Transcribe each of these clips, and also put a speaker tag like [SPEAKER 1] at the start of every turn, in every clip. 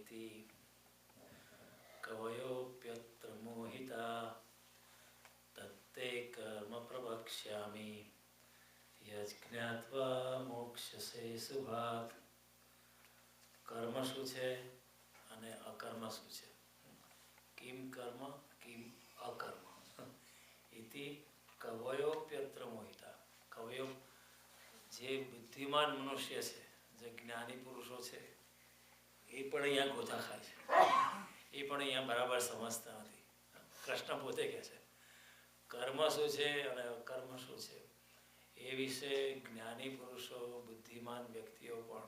[SPEAKER 1] इति कवयोऽप्यत्र मोहिता तत्ते कर्म प्रवक्ष्यामि यज्ञात्वा मोक्षसे शुभात्. કર્મ શું છે અને અકર્મ શું છે? કિમ કર્મ કિમ અકર્મ ઇતિ કવયોપ્યત્ર મોહિતા. કવયો જે બુદ્ધિમાન મનુષ્ય છે, જે જ્ઞાની પુરુષો છે, એ પણ અહીંયા ગોથા ખાય છે. એ પણ અહીંયા બરાબર સમજતા નથી. કૃષ્ણ પોતે કહે છે કર્મ શું છે અને અકર્મ શું છે એ વિશે જ્ઞાની પુરુષો, બુદ્ધિમાન વ્યક્તિઓ પણ,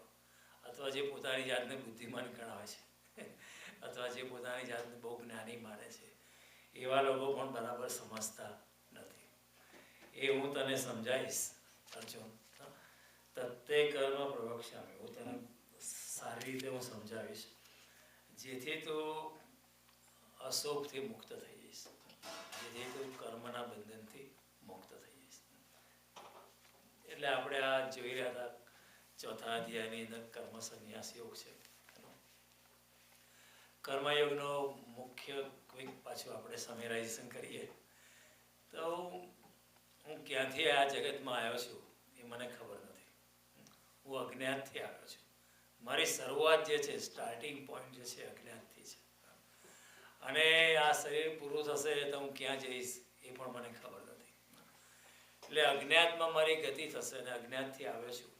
[SPEAKER 1] અથવા જે પોતાની જાતને બુદ્ધિમાન ગણાવે છે અથવા જે પોતાની જાતને બહુ જ્ઞાની માને છે, એવા લોકો પણ બરાબર સમજતા નથી. એ હું તને સમજાવીશ અર્જુન. તત્તે કર્મ પ્રવક્ષ્યામિ. હું તને સારી રીતે હું સમજાવીશ, જેથી તું અશોકથી મુક્ત થઈ જઈશ, જેથી તું કર્મના બંધનથી મુક્ત થઈ જઈશ. એટલે આપણે આ જોઈ રહ્યા હતા ચોથા અધ્યાયની અંદર કર્મ સંન્યાસ યોગ છે. કર્મયોગનો મુખ્ય કોઈક પાછું આપણે સમરાઇઝેશન કરીએ તો હું ક્યાંથી આ જગતમાં આવ્યો છું એ મને ખબર નથી. હું અજ્ઞાતથી આવ્યો છું. મારી શરૂઆત જે છે, સ્ટાર્ટિંગ પોઈન્ટ જે છે, અજ્ઞાતથી છે. અને આ શરીર પૂરું થશે તો હું ક્યાં જઈશ એ પણ મને ખબર નથી. એટલે અજ્ઞાતમાં મારી ગતિ થશે અને અજ્ઞાતથી આવ્યો છું.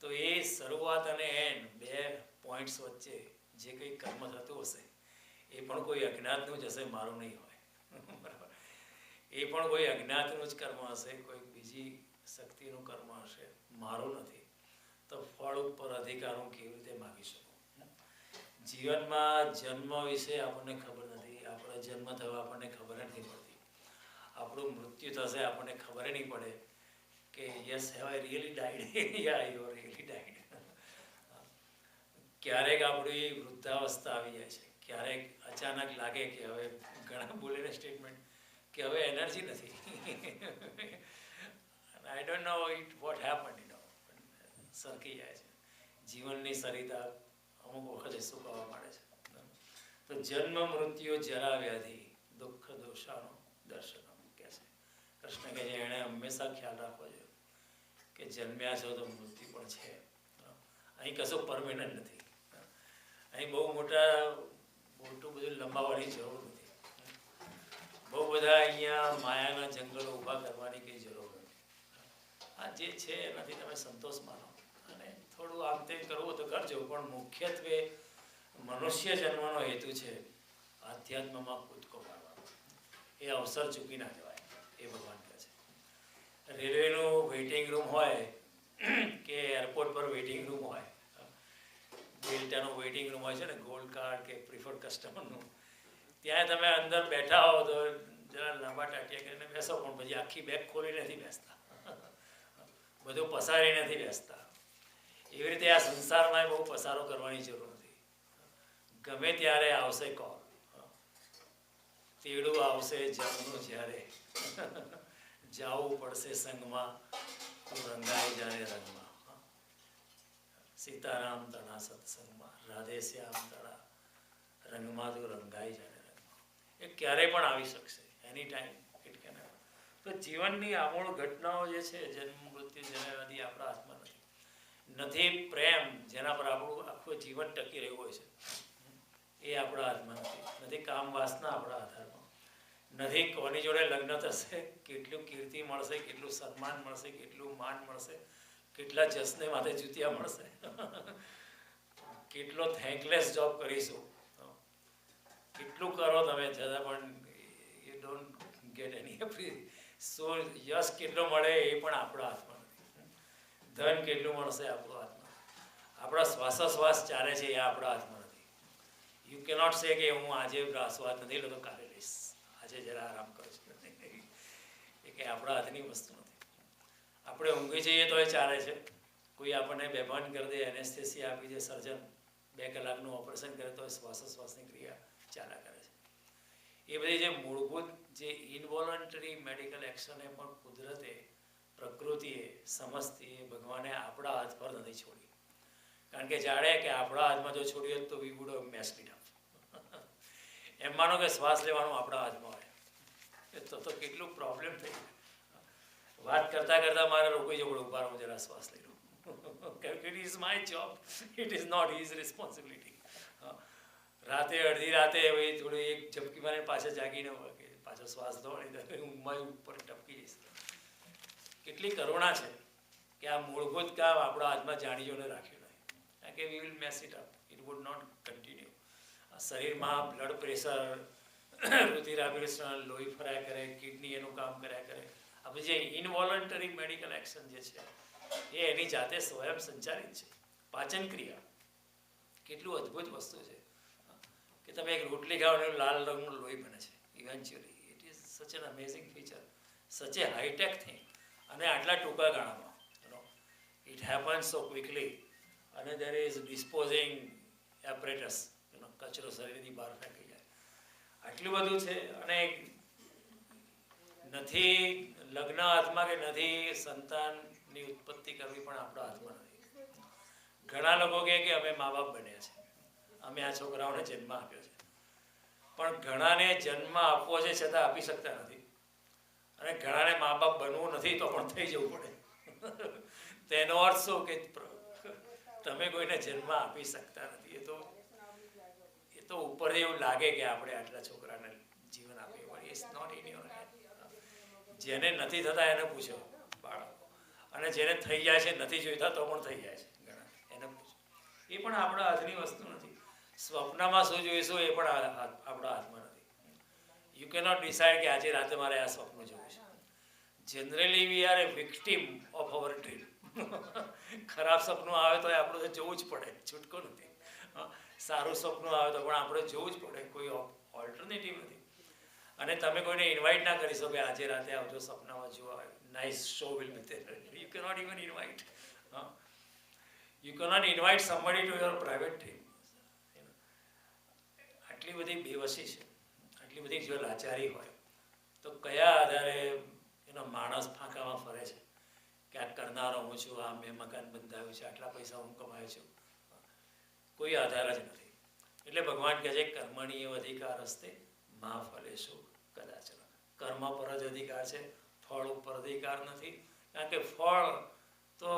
[SPEAKER 1] તો એ શરૂઆત અને એન્ડ બે પોઈન્ટ્સ વચ્ચે જે કંઈ કર્મ થતું હશે એ પણ કોઈ અજ્ઞાતનું જ હશે, મારું નહીં હોય. બરાબર? એ પણ કોઈ અજ્ઞાતનું જ કર્મ હશે, કોઈ બીજી શક્તિનું કર્મ હશે, મારું નથી. તો ફળ ઉપર અધિકાર હું કેવી રીતે માગી શકું? જીવનમાં જન્મ વિશે આપણને ખબર નથી. આપણો જન્મ થયો આપણને ખબર જ નહીં પડતી. આપણું મૃત્યુ થશે આપણને ખબર નહીં પડે કે yes, have I really died? Yeah, you are really died. ક્યારેક આપણી વૃદ્ધાવસ્થા આવી જાય છે, ક્યારેક અચાનક લાગે કે હવે ઘણા બોલેને સ્ટેટમેન્ટ કે હવે એનર્જી નથી. I don't know it what happen, સરકી જાય છે. જીવનની સરિતા અમુક વખતે સુકાવા માંડે છે. તો જન્મ મૃત્યુ જરા વ્યાધિ દુઃખ દોષાનો દર્શન કહે છે. કૃષ્ણ કહે છે એણે હંમેશા ખ્યાલ રાખવો જોઈએ કે જન્મ્યા છો તો મૃત્યુ પણ છે. અહીં કશું પરમેનન્ટ નથી. અહીં બહુ મોટું બધું લંબાવવાની જરૂર નથી. બહુ બધા અહીંયા માયાના જંગલો ઊભા કરવાની કંઈ જરૂર નથી. આ જે છે એનાથી તમે સંતોષ માનો અને થોડું આમ તેમ કરવું તો કરજો, પણ મુખ્યત્વે મનુષ્ય જન્મનો હેતુ છે આધ્યાત્મમાં કૂદકો મારવાનો. એ અવસર ચૂકી ના જવાય, એ ભગવાન કહે છે. રેલવેનું વેઇટિંગ રૂમ હોય કે એરપોર્ટ પર વેઇટિંગ રૂમ હોય, ડેલ્ટાનું વેઇટિંગ રૂમ હોય છે ને, ગોલ્ડ કાર્ડ કે પ્રિફર્ડ કસ્ટમરનું, ત્યાં તમે અંદર બેઠા હો તો જરા લાંબા ટાટિયા કરીને બેસો, પણ પછી આખી બેગ ખોલી નથી બેસતા, બધું પસારી નથી બેસતા. એવી રીતે આ સંસારમાં બહુ પસારો કરવાની જરૂર નથી. ગમે ત્યારે આવશે કોલ, તેડું આવશે જમનું જ્યારે, જાવું પડશે સંગમાં, તું રંગાઈ જાને રંગમાં. સીતારામ તણા સત્સંગમાં, રાધે શ્યામ તણા રંગમાં, તું રંગાઈ જાને રંગમાં. એ ક્યારેય પણ આવી શકશે, એની ટાઈમ ઇટ કેન હેપન. તો જીવનની આમૂળ ઘટનાઓ જે છે, જન્મ મૃત્યુ જન્મથી આપણા હાથમાં નથી. નથી પ્રેમ જેના પર આપણું આખું જીવન ટકી રહ્યું હોય છે, એ આપણા હાથમાં નથી. નથી કામ વાસના આપણા આધારમાં નથી. કોની જોડે લગ્ન થશે, કેટલું કીર્તિ મળશે, કેટલું સન્માન મળશે, કેટલું માન મળશે, કેટલા જસને માથે જૂતિયા મળશે, કેટલો થેન્કલેસ જોબ કરીશું, કેટલું કરો તમે છતાં પણ યુ ડોન્ટ ગેટ એની એપ્રી. સો યશ કેટલો મળે એ પણ આપણા હાથમાં નથી. ધન કેટલું મળશે આપણો હાથમાં. આપણા શ્વાસોશ્વાસ ચાલે છે એ આપણા હાથમાં નથી. યુ કેનોટ સે કે હું આજે સ્વાદ નથી લેતો, કાલે લઈશ, આજે જરા આરામ કરું છું. એ કંઈ આપણા હાથની વસ્તુ નથી. આપણે ઊંઘી જઈએ તો એ ચાલે છે. કોઈ આપણને બેભાન કરી દે, એનેસ્થેસિયા આપી દે, સર્જન 2 કલાકનું ઓપરેશન કરે તો શ્વાસોશ્વાસની ક્રિયા ચાલ્યા કરે છે. એ બધી જે મૂળભૂત જે ઇનવોલન્ટરી મેડિકલ એક્શન એ પણ કુદરતે, પ્રકૃતિએ, સમજતી, ભગવાને આપણા હાથ પર નથી છોડી. કારણ કે જાણે કે આપણા હાથમાં જો છોડી હોત તો we would have messed it up. એમ માનો કે શ્વાસ લેવાનું આપણા હાથમાં હોય તો કેટલું પ્રોબ્લેમ થઈ જાય. વાત કરતાં કરતાં મારે રોકી જવું ઉભા રહું, જરા શ્વાસ લઈ લઉં. It is my job, it is not his responsibility. રાતે અડધી રાતે હવે થોડી એક ઝપકી મારે પાછા જાગીને હોય કે પાછો શ્વાસ લો, હું મારી ઉપર ટપકી જઈશ. કેટલી કરુણા છે કે આ મૂળભૂત કામ આપણા હાથમાં જાણીઓને રાખ્યું નહીં, કારણ કે we will mess it up, it would not continue. શરીરમાં બ્લડ પ્રેશર, રુધિરાભિસરણ, લોહી ફરાયા કરે, કિડની એનું કામ કર્યા કરે. આપણે જે ઇનવોલન્ટરી મેડિકલ એક્શન જે છે એ એની જાતે સ્વયં સંચાલિત છે. પાચન ક્રિયા કેટલું અદ્ભુત વસ્તુ છે કે તમે એક રોટલી ખાઓ અને લાલ રંગનું લોહી બને છે eventually. It is such an amazing feature, such a high tech thing, અને આટલા ટૂંકા ગાળામાં ઇટ હેપન્સ સો ક્વિકલી. અને દેર ઇઝ ડિસ્પોઝિંગ એપરેટસ, કચરો શરીરની બહાર ફેંકી જાય. આટલું બધું છે. અને નથી લગ્ન હાથમાં કે નથી સંતાનની ઉત્પત્તિ કરવી પણ આપણા હાથમાં નથી. ઘણા લોકો કહે કે અમે મા બાપ બન્યા છે, અમે આ છોકરાઓને જન્મ આપ્યો છે, પણ ઘણાને જન્મ આપવો છે છતાં આપી શકતા નથી, અને ઘણાને મા બાપ બનવું નથી તો પણ થઈ જવું પડે. તેનો અર્થ શું કે તમે કોઈને જન્મ આપી શકતા નથી. એ તો ઉપરથી એવું લાગે કે આપણે આટલા છોકરાને જીવન આપીએ, પણ it's not in your hand. જેને નથી થતા એને પૂછો બાળકો, અને જેને થઈ જાય છે નથી જોઈતા તો પણ થઈ જાય છે ઘણા, એને પૂછો. એ પણ આપણા હાથની વસ્તુ નથી. સ્વપ્નમાં શું જોઈશું એ પણ આપણા હાથમાં નથી. યુ કેનોટ ડિસાઇડ કે આજે રાતે મારે આ સ્વપ્ન જોવું છે. Generally we are A victim of our dream. ખરાબ સપનું આવે તો આપણે જોવું જ પડે, છૂટકો નથી. સારું સપનું આવે તો પણ આપણે જોવું જ પડે, કોઈ ઓલ્ટરનેટિવ નથી. અને તમે કોઈને ઇન્વાઇટ ના કરી શકો આજે રાતે આવજો સપનામાં જોવા, nice show will be there. You cannot even invite. You cannot invite somebody to your private dream. આટલી બધી બેવસી છે, આટલી બધી જો લાચારી હોય તો કયા આધારે એનો માણસ ફાંકામાં ફરે છે કે આ કરનારો હું છું, આ મેં મકાન બંધાવ્યું છે, આટલા પૈસા હું કમાયો છું. કોઈ આધાર જ નથી. એટલે ભગવાન કહે છે કર્મણીય અધિકાર હસ્તે મા ફલેશુ કદાચન. કર્મ પર જ અધિકાર છે, ફળ ઉપર અધિકાર નથી. કારણ કે ફળ તો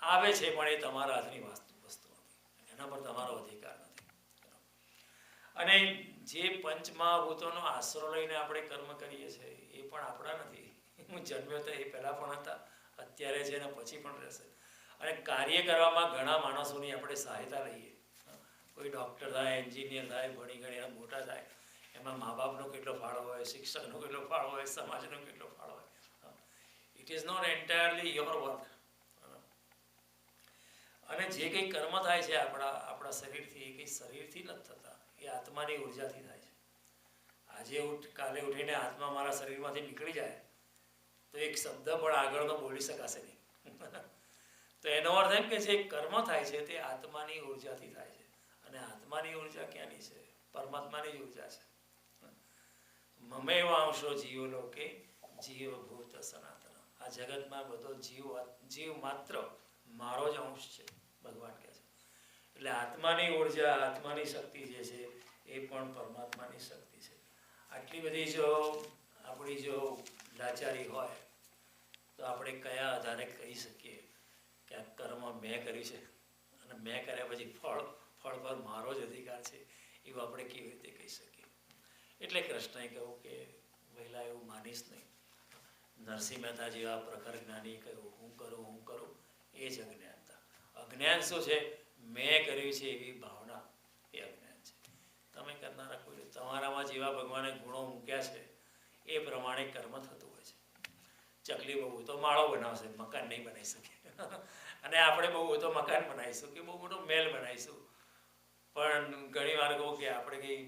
[SPEAKER 1] આવે છે પણ એ તમારા હાથની વસ્તુ નથી, એના પર તમારો અધિકાર નથી. અને જે પંચમહાભૂતોનો આશરો લઈને આપણે કર્મ કરીએ છીએ એ પણ આપણા નથી. હું જન્મ્યો તો એ પહેલાં પણ હતા, અત્યારે છે ને પછી પણ રહેશે. અને કાર્ય કરવામાં ઘણા માણસોની આપણે સહાયતા લઈએ. કોઈ ડૉક્ટર થાય, એન્જિનિયર થાય, ભણી ગણીને મોટા થાય, એમાં મા બાપનો કેટલો ફાળો હોય, શિક્ષકનો કેટલો ફાળો હોય, સમાજનો કેટલો ફાળો હોય. It is not entirely your work. અને જે કંઈ કર્મ થાય છે આપણા શરીરથી, એ કંઈ શરીરથી નથી થતા, એ આત્માની ઉર્જાથી થાય છે. આજે કાલે ઉઠીને આત્મા મારા શરીરમાંથી નીકળી જાય તો એક શબ્દ પણ આગળનો બોલી શકાશે નહીં. તો એનો અર્થ એમ કે જે કર્મ થાય છે તે આત્માની ઉર્જાથી થાય છે. અને આત્માની ઉર્જા ક્યાંની છે? પરમાત્માની ઉર્જા છે. મમેવ અંશો જીવ લોકે જીવભૂત સનાતન. આ જગતમાં બધો જીવ માત્ર મારો જ અંશ છે, ભગવાન કહે છે. એટલે આત્માની ઉર્જા, આત્માની શક્તિ જે છે એ પણ પરમાત્માની શક્તિ છે. આટલી બધી જો આપણી જો લાચારી હોય તો આપણે કયા આધારે કહી શકીએ કે આ કર્મ મેં કર્યું છે અને મેં કર્યા પછી ફળ પર મારો જ અધિકાર છે, એવું આપણે કેવી રીતે કહી શકીએ? એટલે કૃષ્ણએ કહ્યું કે વહેલા એવું માનીશ નહીં. નરસિંહ મહેતા જેવા પ્રખર જ્ઞાની કહ્યું હું કરું એ જ અજ્ઞાનતા. અજ્ઞાન શું છે? મેં કર્યું છે એવી ભાવના, એ અજ્ઞાન છે. તમે કરનારા કોઈ, તમારામાં જેવા ભગવાને ગુણો મૂક્યા છે એ પ્રમાણે કર્મ થતું હોય છે. ચકલી બહુ તો માળો બનાવશે, મકાન નહીં બનાવી શકે. અને આપણે બહુ તો મકાન બનાવીશું કે બહુ મોટો મહેલ બનાવીશું, પણ ઘણી વાર કહું કે આપણે કંઈ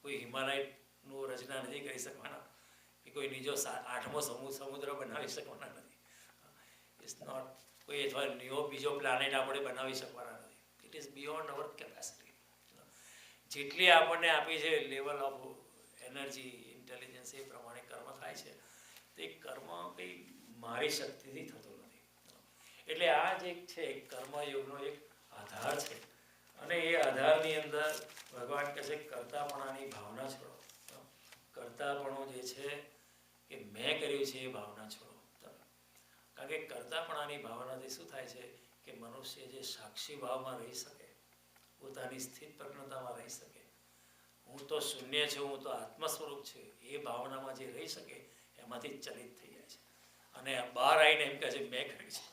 [SPEAKER 1] કોઈ હિમાલયનું રચના નથી કરી શકવાના, કે કોઈ બીજો 8મો સમુદ્ર બનાવી શકવાના નથી. ઇટ્સ નોટ કોઈ અથવા બીજો પ્લાનેટ આપણે બનાવી શકવાના નથી. It is beyond hour capacity. જેટલી આપણને આપી છે લેવલ ઓફ એનર્જી, ઇન્ટેલિજન્સ, એ પ્રમાણે કર્મ થાય છે. તે કર્મ કંઈ મારી શક્તિથી થતું નથી. એટલે આ જે છે કર્મયોગનો એક આધાર છે. અને એ આધારની અંદર ભગવાન કહે છે કર્તાપણાની ભાવના છોડો. કર્તાપણું જે છે કે મેં કર્યું છે એ ભાવના છોડો. કારણ કે કર્તાપણાની ભાવનાથી શું થાય છે કે મનુષ્ય જે સાક્ષી ભાવમાં રહી શકે, પોતાની સ્થિત પ્રજ્ઞતામાં રહી શકે, હું તો શૂન્ય છું, હું તો આત્મ સ્વરૂપ છું, એ ભાવનામાં જે રહી શકે એમાંથી ચલિત થઈ જાય છે. અને બહાર આવીને એમ કહે છે મેં કર્યું છે.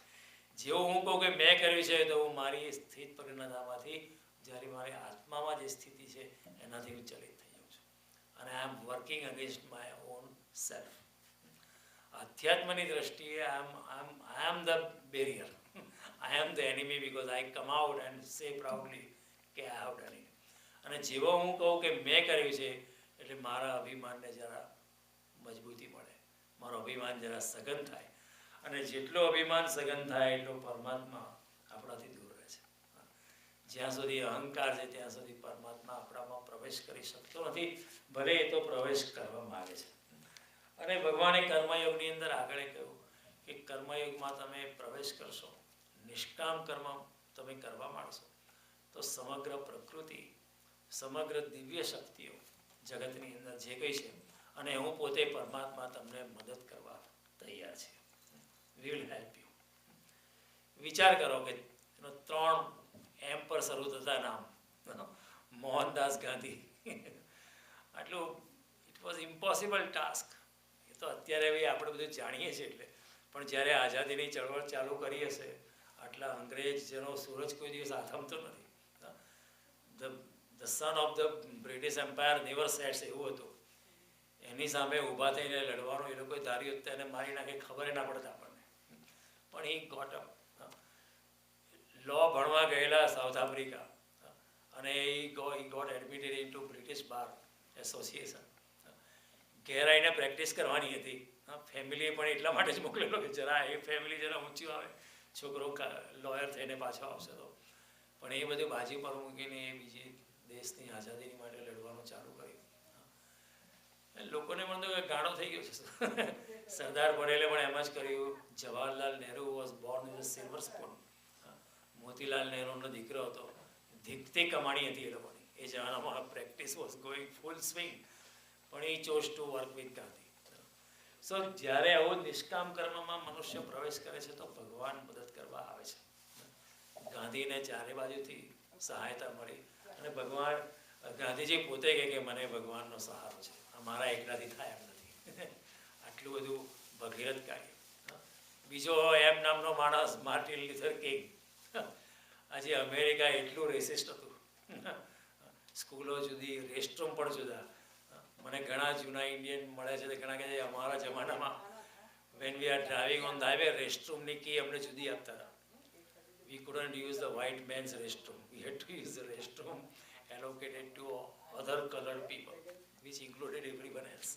[SPEAKER 1] જેવું હું કહું કે મેં કર્યું છે તો હું મારી સ્થિત પ્રજ્ઞતામાંથી, જ્યારે મારી આત્મામાં જે સ્થિતિ છે એનાથી હું ચલિત થઈ જાઉં છું. અને I am working against my own self. આધ્યાત્મની દ્રષ્ટિએ I am the barrier. I am the enemy because I come out and say proudly કે I have done it. અને જેવો હું કહું કે મેં કર્યું છે એટલે મારા અભિમાનને જરા મજબૂતી મળે, મારો અભિમાન જરા સઘન થાય. અને જેટલો અભિમાન સઘન થાય એટલો પરમાત્મા આપણાથી દૂર રહે છે. જ્યાં સુધી અહંકાર છે ત્યાં સુધી પરમાત્મા આપણામાં પ્રવેશ કરી શકતો નથી, ભલે એ તો પ્રવેશ કરવા માગે છે. અને ભગવાને કર્મયોગની અંદર આગળ કહ્યું કે કર્મયોગમાં તમે પ્રવેશ કરશો, નિષ્કામ કર્મ તમે કરવા માંડશો તો સમગ્ર પ્રકૃતિ, સમગ્ર દિવ્ય શક્તિઓ જગતની અંદર જે કંઈ છે અને હું પોતે પરમાત્મા તમને મદદ કરવા તૈયાર છે. We will help you. વિચાર કરો કે એનો 3 એમ પર શરૂ થતા નામ, મોહનદાસ ગાંધી. આટલું ઇટ વોઝ ઇમ્પોસિબલ ટાસ્ક. એ તો અત્યારે બી આપણે બધું જાણીએ છીએ એટલે, પણ જ્યારે આઝાદીની ચળવળ ચાલુ કરી હશે, આટલા અંગ્રેજ જેનો સૂરજ કોઈ દિવસ આથમતો નથી. The sun of the British empire never sets, એવું હતું. એની સામે ઊભા થઈને લડવાનું એ લોકોએ ધાર્યું હતું, એને મારી નાખે ખબર ના પડતા આપણને. પણ એ ગોટ અપ. લો ભણવા ગયેલા સાઉથ આફ્રિકા, અને એ got admitted into British bar association. ઘેર આવીને પ્રેક્ટિસ કરવાની હતી. ફેમિલીએ પણ એટલા માટે જ મોકલેલો કે જરા એ ફેમિલી જરા ઊંચું આવે, છોકરો લોયર થઈને પાછો આવશે તો. પણ એ બધું બાજી પર મૂકીને એ બીજી દેશની આઝાદીની માટે લડવાનું ચાલુ કર્યું. લોકોને પણ તો ગાણો થઈ ગયો છે. સરદાર પટેલે પણ એમ જ કર્યું. Jawaharlal Nehru was born with silver spoon. Motilal નહેરુનો દીકરો હતો. ધીકતી કમાણી હતી એ લોકોની. એ જમાનામાં practice was going full swing, પણ એ chose to work with Gandhi. So જ્યારે આવું નિષ્કામ કર્મમાં મનુષ્ય પ્રવેશ કરે છે તો ભગવાન મદદ કરવા આવે છે. ગાંધીને ચારે બાજુથી સહાયતા મળી, અને ભગવાન ગાંધીજી પોતે કહે કે મને ભગવાનનો સહારો છે, મારા એકલાથી થાય એમ નથી. આટલું બધું ભગીરથ કાર્ય. બીજો એમ નામનો માણસ, માર્ટિન લ્યુથર કિંગ. આજે અમેરિકા એટલું રેસિસ્ટ હતું, સ્કૂલો જુદી, રેસ્ટરૂમ પણ જુદા. મને ઘણા જૂના ઇન્ડિયન મળે છે, ઘણા કહે છે અમારા જમાનામાં when we are driving on the highway, રેસ્ટરૂમની કી અમને જુદી આપતા હતા. We couldn't use the white man's restroom. We had to use the restroom allocated to other colored people, which included everyone else.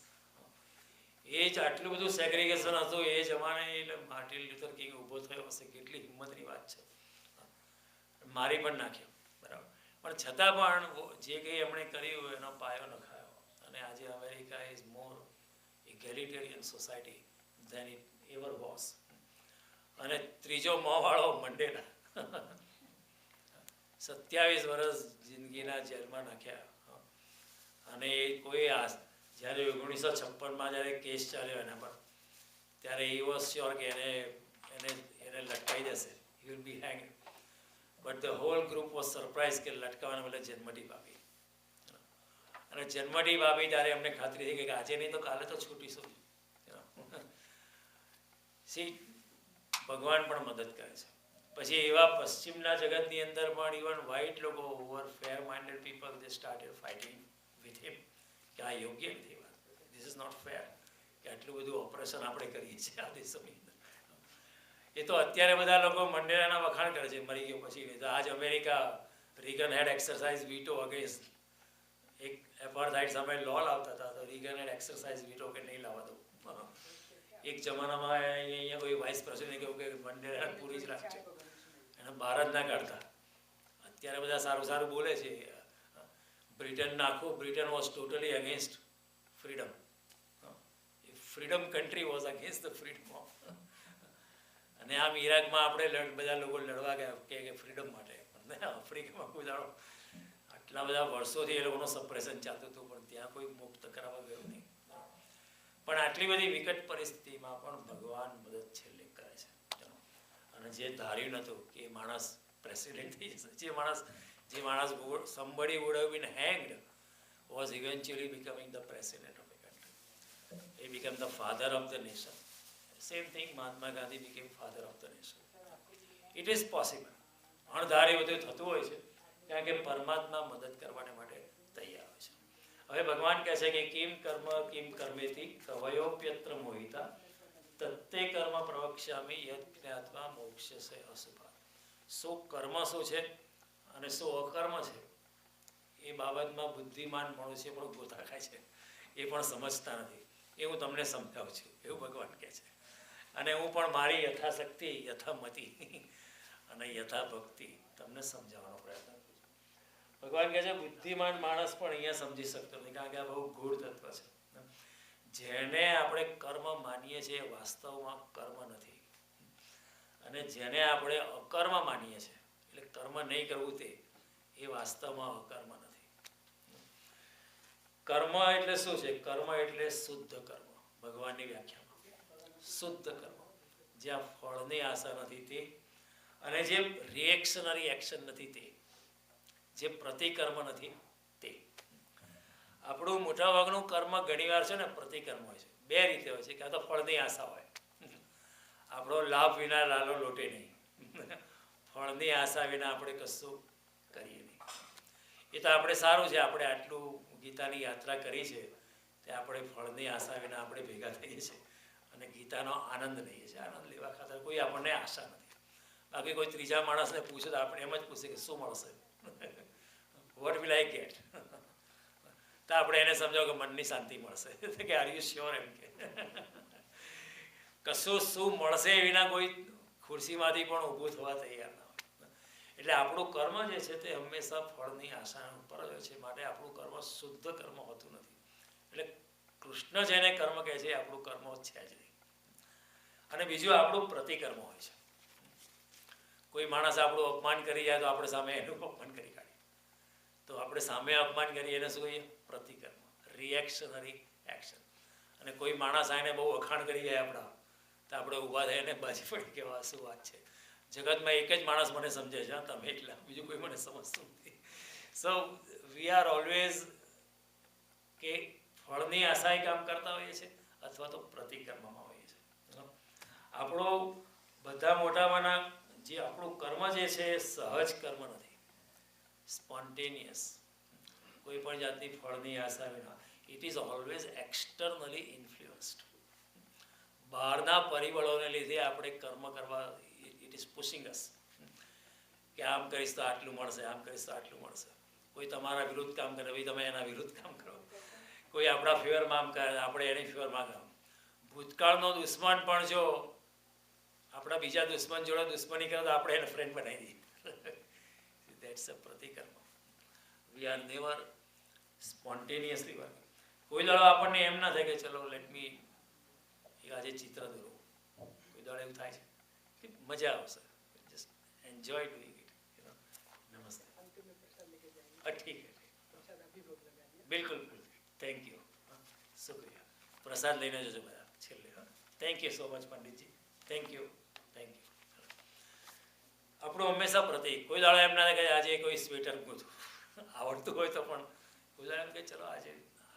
[SPEAKER 1] એ જ આટલું બધું સેગ્રીગેશન હતું એ જમાને. એટલે માર્ટિન લ્યુથર કિંગ ઊભો થયો હશે, કેટલી હિંમતની વાત છે. મારી પણ નાખ્યો, બરાબર. પણ છતાં પણ જે કંઈ એમણે કર્યું એનો પાયો નખાયો. અને આજે America is more egalitarian society than it ever was. અને ત્રીજો મોંવાળો મંડેલા, 27 વર્ષ જિંદગીના જેલમાં નાખ્યા. અને એ કોઈ જ્યારે 1956માં જ્યારે કેસ ચાલ્યો એના પર, ત્યારે એ વોઝ શ્યોર કે એને લટકાવી દેશે, he will be hang. But the whole group was surprise કે લટકાવવાના બદલે જન્મટીપ આપી. અને જન્મટીપ આપી ત્યારે અમને ખાતરી થઈ કે આજે નહીં તો કાલે તો છૂટીશું. સી ભગવાન પણ મદદ કરે છે. પછી એવા પશ્ચિમના જગતની અંદર પણ ઇવન વ્હાઇટ લોકો, over fair minded people, they started fighting with him કે આ યોગ્ય નથી, ધીસ ઇઝ નોટ ફેર કે આટલું બધું ઓપરેશન આપણે કરીએ છીએ આ દેશોની અંદર. એ તો અત્યારે બધા લોકો મંડેલાના વખાણ કરે છે મરી ગયો પછી. નહીં તો આજ અમેરિકા, રીગન હેડ એક્સરસાઇઝ વીટો અગેન્સ્ટ એક એપાર્થાઇડ સામે લો લાવતા હતા, તો રીગન હેડ એક્સરસાઇઝ વીટો કે નહીં લાવવા દો. એક જમાનામાં અહીંયા કોઈ વાઇસ પ્રેસિડેન્ટ કહ્યું કે મંડેલા પૂરી જ રાખશે, એને બહાર જ ના કાઢતા. અત્યારે બધા સારું સારું બોલે છે. બ્રિટન નાખું, Britain was totally against freedom. Freedom country was against the freedom of. અને આમ ઈરાકમાં આપણે બધા લોકો લડવા ગયા કે ફ્રીડમ માટે, પણ આફ્રિકામાં કોઈ દાડો આટલા બધા વર્ષોથી એ લોકોનું સપ્રેશન ચાલતું હતું, પણ ત્યાં કોઈ મુક્ત કરાવવા ગયું નહીં. પણ આટલી બધી વિકટ પરિસ્થિતિમાં પણ ભગવાન મદદ છેલ્લે કરે છે. અને જે ધાર્યું નહોતું કે એ માણસ પ્રેસિડેન્ટ થઈ જશે, જે માણસ somebody would have been hanged was eventually becoming the president of the country. He became the father of the nation. Same thing, Mahatma Gandhi became father of the nation. It is possible. અણધારે બધું થતું હોય છે કારણ કે પરમાત્મા મદદ કરવાને માટે તૈયાર હોય છે. હવે ભગવાન કહે છે કે કિમ કર્મેતિ કવયોપ્યત્ર મોહિતા તત્તે કર્મ પ્રવક્ષ્યામિ યદ જ્ઞાત્વા મોક્ષ્યસે અશુભા. શું કર્મ શું છે અને શું અકર્મ છે એ બાબતમાં બુદ્ધિમાન માણસો પણ ગોતા ખાય છે, એ પણ સમજતા નથી. એ હું તમને સમજાવું છું, એવું ભગવાન કહે છે. અને હું પણ મારી યથાશક્તિ, યથામતિ અને યથાભક્તિ તમને સમજાવવાનો પ્રયત્ન કરું છું. ભગવાન કહે છે બુદ્ધિમાન માણસ પણ અહીંયા સમજી શકતો નથી, કારણ કે આ બહુ ગૂઢ તત્વ છે. જેને આપણે કર્મ માનીએ છીએ વાસ્તવમાં કર્મ નથી, અને જેને આપણે અકર્મ માનીએ છીએ એટલે કર્મ નહીં કરવું તે એ વાસ્તવમાં અકર્મ નથી. કર્મ એટલે શું છે? કર્મ એટલે શુદ્ધ કર્મ. ભગવાનની વ્યાખ્યામાં શુદ્ધ કર્મ, જ્યાં ફળની આશા નથી તે, અને જે રિએક્શનરી એક્શન નથી તે, જે પ્રતિકર્મ નથી તે. આપણું મોટાભાગનું કર્મ ઘણીવાર છે ને પ્રતિકર્મ હોય છે. બે રીતે હોય છે, કાં તો ફળની આશા હોય, આપણો લાભ વિના લાલો લોટે નહીં. ફળની આશા વિના આપણે કશું કરીએ નહીં. એ તો આપણે સારું છે, આપણે આટલું ગીતાની યાત્રા કરી છે તે આપણે ફળની આશા વિના આપણે ભેગા થઈએ છીએ અને ગીતાનો આનંદ લઈએ છીએ. આનંદ લેવા ખાતર કોઈ આપણને આશા નથી. બાકી કોઈ ત્રીજા માણસને પૂછે તો આપણે એમ જ પૂછે કે શું મળશે, વોટ વિલ આઈ ગેટ? તો આપણે એને સમજાવો કે મનની શાંતિ મળશે કે આર યુ શ્યોર? એમ કે કશું શું મળશે એ વિના કોઈ ખુરશીમાંથી પણ ઊભું થવા તૈયાર ના હોય. એટલે આપણું કર્મ જે છે તે હંમેશા ફળની આશા ઉપર જ હોય છે. માટે આપણું કર્મ શુદ્ધ કર્મ હોતું નથી. એટલે કૃષ્ણ જેને કર્મ કહે છે આપણું કર્મ છે જ નહીં. અને બીજું આપણું પ્રતિકર્મ હોય છે. કોઈ માણસ આપણું અપમાન કરી જાય તો આપણે સામે એનું અપમાન કરી કાઢીએ, તો આપણે સામે અપમાન કરીએ એને શું કહીએ? પ્રતિકર્મ, રિએક્શનરી એક્શન. અને કોઈ માણસ આને બહુ વખાણ કરી જાય આપણા, તો આપણે ઊભા થઈને બાજી પડી કે શું વાત છે. જગતમાં એક જ માણસ મને સમજે છે, તમે એટલા, બીજું કોઈ મને સમજતું નથી. સો વી આર ઓલવેઝ કે ફળની આશાએ કામ કરતા હોઈએ છીએ અથવા તો પ્રતિકર્મમાં હોઈએ છીએ. આપણો બધા મોટામાંના જે આપણું કર્મ જે છે એ સહજ કર્મ નથી, સ્પોન્ટેનિયસ, કોઈ પણ જાતની ફળની આશા વિના. It is always externally influenced. બહારના પરિબળોને લીધે આપણે કર્મ કરવા, ઇટ ઇઝ પુશિંગ અસ કે આમ કરીશ તો આટલું મળશે, આમ કરીશ તો આટલું મળશે. કોઈ તમારા વિરુદ્ધ કામ કરે, ભાઈ તમે એના વિરુદ્ધ કામ કરો. કોઈ આપણા ફેવરમાં આમ કરે, આપણે એની ફેવરમાં કામ. ભૂતકાળનો દુશ્મન પણ જો આપણા બીજા દુશ્મન જોડે દુશ્મની કરે તો આપણે એને ફ્રેન્ડ બનાવી દઈએ. દેટ્સ અ પ્રતિકર્મ. We are never spontaneously working. કોઈ દાડો આપણને એમ ના થાય કે ચલો લેટ મી આજે ચિત્ર દોરો. કોઈ દાડો એવું થાય છે કે મજા આવશે, જસ્ટ એન્જોય ડુઈંગ ઇટ. નમસ્તે. ઠીક છે, બિલકુલ બિલકુલ. થેન્ક યુ, શુક્રિયા. પ્રસાદ લઈને જજો બધા છેલ્લે. Thank you so much Panditji. Thank you, thank you. આપણું હંમેશા પ્રતિક. કોઈ દાડો એમ ના થાય કે આજે કોઈ સ્વેટર ગૂંથું આવડતું હોય તો પણ કોઈ દાડો એમ કે ચલો આજે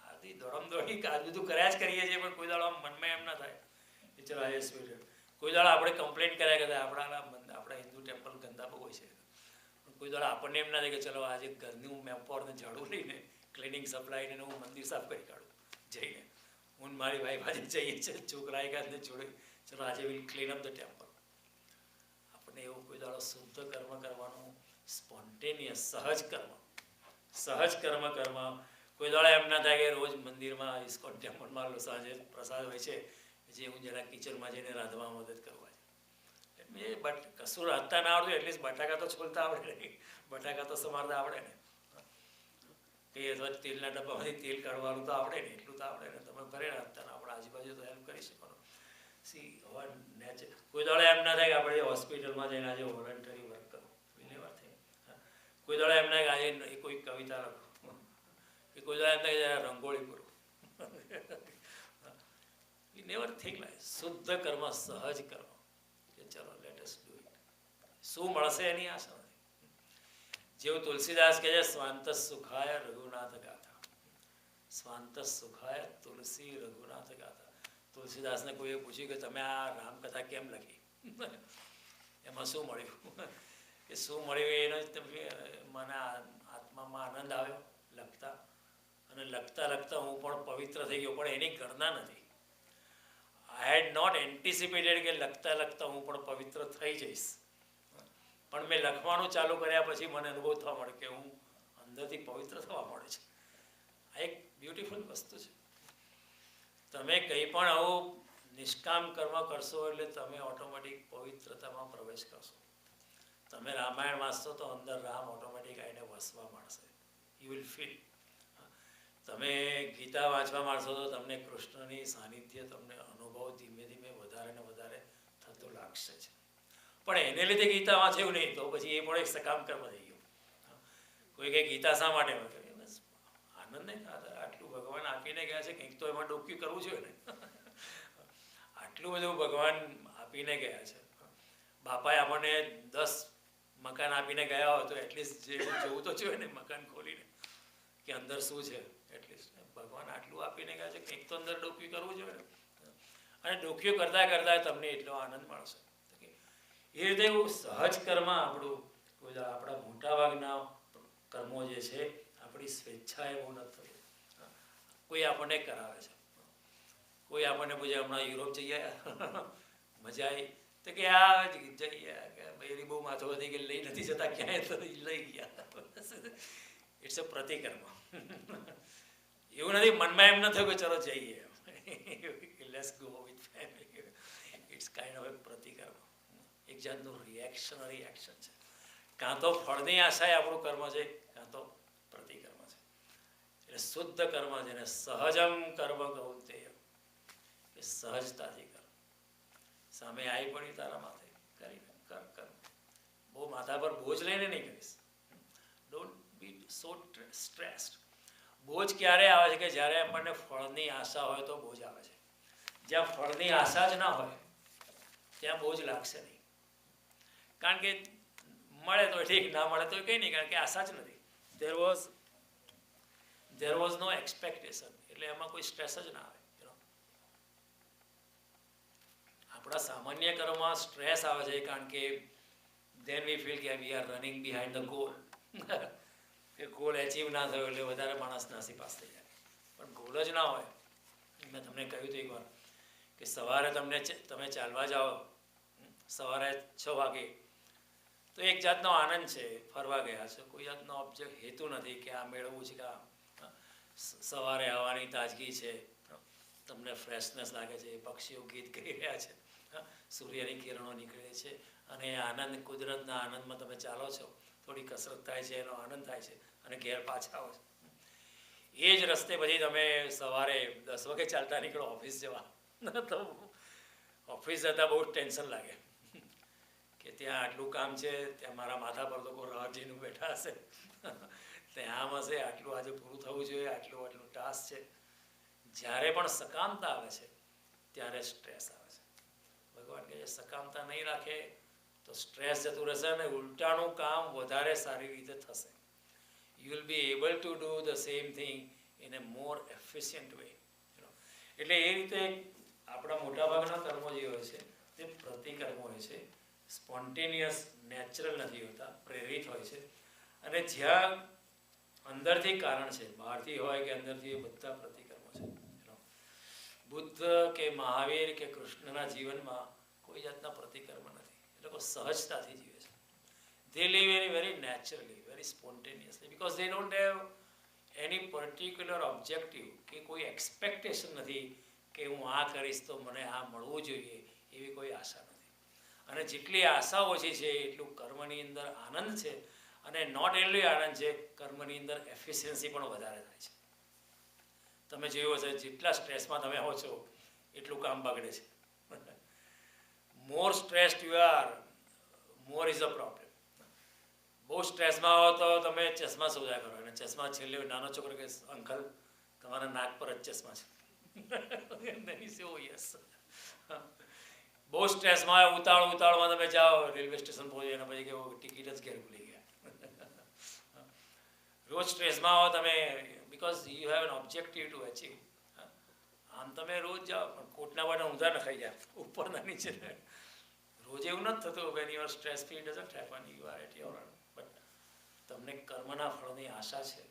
[SPEAKER 1] આથી દોડમ-દોડી આ બધું કર્યા જ કરીએ છીએ, પણ કોઈ દાડો આમ મનમાં એમ ના થાય કે ચલો આજે સ્વેટર. કોઈ દાડો આપણે કમ્પ્લેન કર્યા કરતા આપણા હિન્દુ ટેમ્પલ ગંદા બહુ હોય છે, પણ કોઈ દાડો આપણને એમ ના થાય કે ચલો આજે ઘરનું મેમ્પોરને ઝાડુ લઈને ક્લિનિંગ સપ્લાયને હું મંદિર સાફ કરી કાઢું જઈને. હું મારી વાઈફ આજે જઈએ છીએ છોકરા એકાદને જોડે, ચલો આજે will clean up the temple. આપણે એવું કોઈ દાડો શુદ્ધ કર્મ કરવાનું, સ્પોન્ટેનિયસ સહજ કર્મ કરવા. કોઈ દાડો એમ ના થાય કે રોજ મંદિરમાં ઇસ્કોન ટેમ્પલમાં સાંજે પ્રસાદ હોય છે, જે હું જરા કિચનમાં જઈને રાંધવા મદદ કરવા છે. બટ કશું રાંધતા ના આવડતું, એટલીસ્ટ બટાકા તો છોલતા આવડે નહીં, બટાકા તો સમારતા આવડે ને, કે અથવા તેલના ડબ્બામાંથી તેલ કાઢવાનું તો આવડે ને, એટલું તો આવડે ને. તમે ઘરે રાંધતા ના આપણે આજુબાજુ તો હેલ્પ કરી શકવાનું. કોઈ દાડો એમ ના થાય કે આપણે હોસ્પિટલમાં જઈને આજે વોલન્ટરી વર્ક કરો. Never thing. દાડો એમને આજે કોઈ કવિતા લખો, કે કોઈ દાડો એમને રંગોળી પૂરો. We never think like શુદ્ધ કર્મ, સહજ કર્મ, કે ચલો લેટ અસ ડુ ઇટ. શું મળશે એની આશા નથી. જેવું તુલસીદાસ કહે છે, સ્વાંત સુખાય રઘુનાથ ગાથા, સ્વાંત સુખાય તુલસી રઘુનાથ ગાથા. તુલસીદાસને કોઈએ પૂછ્યું કે તમે આ રામકથા કેમ લખી, એમાં શું મળ્યું? કે શું મળ્યું એનો મને આત્મામાં આનંદ આવ્યો લખતા, અને લખતા લખતા હું પણ પવિત્ર થઈ ગયો. પણ એની ગણના નથી. આઈ હેડ નોટ એન્ટિસિપેટેડ કે લખતા લખતા હું પણ પવિત્ર થઈ જઈશ. પણ મેં લખવાનું ચાલુ કર્યા પછી મને અનુભવ થવા મળે કે હું અંદરથી પવિત્ર થવા મળે છે. આ એક બ્યુટિફુલ વસ્તુ છે. તમે કંઈ પણ આવું નિષ્કામ કર્મ કરશો એટલે તમે ઓટોમેટિક પવિત્રતામાં પ્રવેશ કરશો. તમે રામાયણ વાંચશો તો અંદર રામ ઓટોમેટિક આવીને વસવા માંડશે. You will feel. તમે ગીતા વાંચવા માંડશો તો તમને કૃષ્ણની સાનિધ્ય, તમને અનુભવ ધીમે ધીમે વધારે ને વધારે થતો લાગશે છે. પણ એને લીધે ગીતા વાંચ્યું નહીં તો પછી એ પણ એક સકામ કર્મ થઈ ગયું. કોઈ કંઈ ગીતા શા માટે બસ આનંદ નહીં થતા? આટલું ભગવાન આપીને ગયા છે, કંઈક તો એમાં ડોક્યું કરવું જોઈએ ને. આટલું બધું ભગવાન આપીને ગયા છે. બાપાએ આપણને 10 મકાન આપીને ગયા હોય તો એટલીસ્ટ જોવું તો જોઈએ ને, મકાન ખોલીને કે અંદર શું છે. એટલીસ્ટ ભગવાન આટલું આપીને ગયા છે, કંઈક તો અંદર ડોક્યું કરવું જોઈએ ને. અને ડોક્યું કરતાં કરતાં તમને એટલો આનંદ મળશે. એ રીતે એવું સહજ કર્મ આપણું, આપણા મોટાભાગના કર્મો જે છે આપણી સ્વેચ્છાએ એવું નથી થતું. કોઈ આપણને કરાવે છે. કોઈ આપણને પૂછે હમણાં યુરોપ જઈ આવ્યા, મજા આવી? તો કે આ જઈએ કે ભાઈ બહુ માથો વધી કે લઈ નથી જતા ક્યાંય, તો લઈ ગયા. ઇટ્સ અ પ્રતિકર્મ. એવું નથી, મનમાં એમ ન થયું કે ચલો જઈએ, let's go with family. It's kind of a પ્રતિકર્મ. એક જાતનું રિએક્શનરી એક્શન છે. કાં તો ફળની આશાએ આપણું કર્મ છે, કાં તો પ્રતિકર્મ છે. એટલે શુદ્ધ કર્મ છે ને સહજમ કર્મ કૌંતેય, કે સહજતાથી કર. સામે આવી પડી તારા માથે, કરી કર કર્મ. બહુ માથા પર બોજ લઈને નહીં કરીશ. Don't be so stressed. બોજ ક્યારે આવે છે? કે જ્યારે આપણને ફળની આશા હોય તો બોજ આવે છે. જ્યાં ફળની આશા જ ના હોય ત્યાં બોજ લાગશે નહીં. કારણ કે મળે તો ઠીક, ના મળે તો કંઈ નહીં, કારણ કે આશા જ નથી. there was no expectation. એટલે એમાં કોઈ સ્ટ્રેસ જ ના આવે. આપણા સામાન્ય કર્મમાં સ્ટ્રેસ આવે છે કારણ કે then we feel કે we are running behind the goal. કે ગોલ એચીવ ના થયો એટલે વધારે માણસ નાસીપાસ થઈ જાય. પણ ગોલ જ ના હોય. મેં તમને કહ્યું હતું એકવાર કે સવારે તમે ચાલવા જાઓ સવારે 6 વાગે તો એક જાતનો આનંદ છે, ફરવા ગયા છો, કોઈ જાતનો ઓબ્જેક્ટ હેતુ નથી કે આ મેળવવું છે, કે સવારે હવાની તાજગી છે, તમને ફ્રેશનેસ લાગે છે, પક્ષીઓ ગીત કરી રહ્યા છે, સૂર્યની કિરણો નીકળે છે, અને આનંદ, કુદરતના આનંદમાં તમે ચાલો છો. થોડી કસરત થાય છે, એનો આનંદ થાય છે, અને ઘેર પાછા આવો છો. એ જ રસ્તે પછી તમે સવારે 10 વાગે ચાલતા નીકળો ઓફિસ જવા, તો ઓફિસ જતાં બહુ ટેન્શન લાગે કે ત્યાં આટલું કામ છે, ત્યાં મારા માથા પર લોકો રાહ જોઈને બેઠા હશે, ત્યાં આમ હશે, આટલું આજે પૂરું થવું જોઈએ, આટલું ટાસ્ક છે. જ્યારે પણ સકામતા આવે છે ત્યારે સ્ટ્રેસ આવે છે. ભગવાન કહે છે સકામતા નહીં રાખે તો સ્ટ્રેસ જતું રહેશે અને ઉલટાનું કામ વધારે સારી રીતે થશે. You will be able to do the same thing in a more efficient way. એટલે એ રીતે આપણા મોટાભાગના કર્મો જે હોય છે તે પ્રતિકર્મો હોય છે. સ્પોન્ટેનિયસ, નેચરલ નથી હોતા, પ્રેરિત હોય છે. અને જ્યાં અંદરથી કારણ છે, બહારથી હોય કે અંદરથી, એ બધા પ્રતિકર્મો છે. બુદ્ધ કે મહાવીર કે કૃષ્ણના જીવનમાં કોઈ જાતના પ્રતિકર્મ નથી. એ લોકો સહજતાથી જીવે છે. they live very naturally, very spontaneously, because they don't have any particular objective, કે કોઈ એક્સપેક્ટેશન નથી કે હું આ કરીશ તો મને આ મળવું જોઈએ, એવી કોઈ આશા નથી. અને જેટલી આશા ઓછી છે એટલું કર્મની અંદર આનંદ છે. અને નોટ ઓનલી આનંદ છે, કર્મની અંદર એફિશિયન્સી પણ વધારે થાય છે. તમે જોયું હશે જેટલા સ્ટ્રેસમાં તમે હો છો એટલું કામ બગડે છે. More stressed you are, more is a problem. બહુ સ્ટ્રેસમાં હો તો તમે ચશ્મા શોધ્યા કરો, અને ચશ્મા છેલ્લે નાનો છોકરો કે અંકલ તમારા નાક પર જ ચશ્મા છે. યસ, બહુ સ્ટ્રેસમાં હોય, ઉતાળમાં તમે જાઓ, રેલવે સ્ટેશન પહોંચી અને પછી કે ટિકિટ જ ઘેર ભૂલી ગયા. રોજ સ્ટ્રેસમાં હો તમે, because you have an objective to achieve. આમ તમે રોજ જાઓ પણ કોટના વાળા ઊંધા ન ખાઈ જાય ઉપરના નીચે. રોજ એવું નથી થતું. When you are stress free doesn't happen, you are at your own. But તમને કર્મના ફળની આશા છે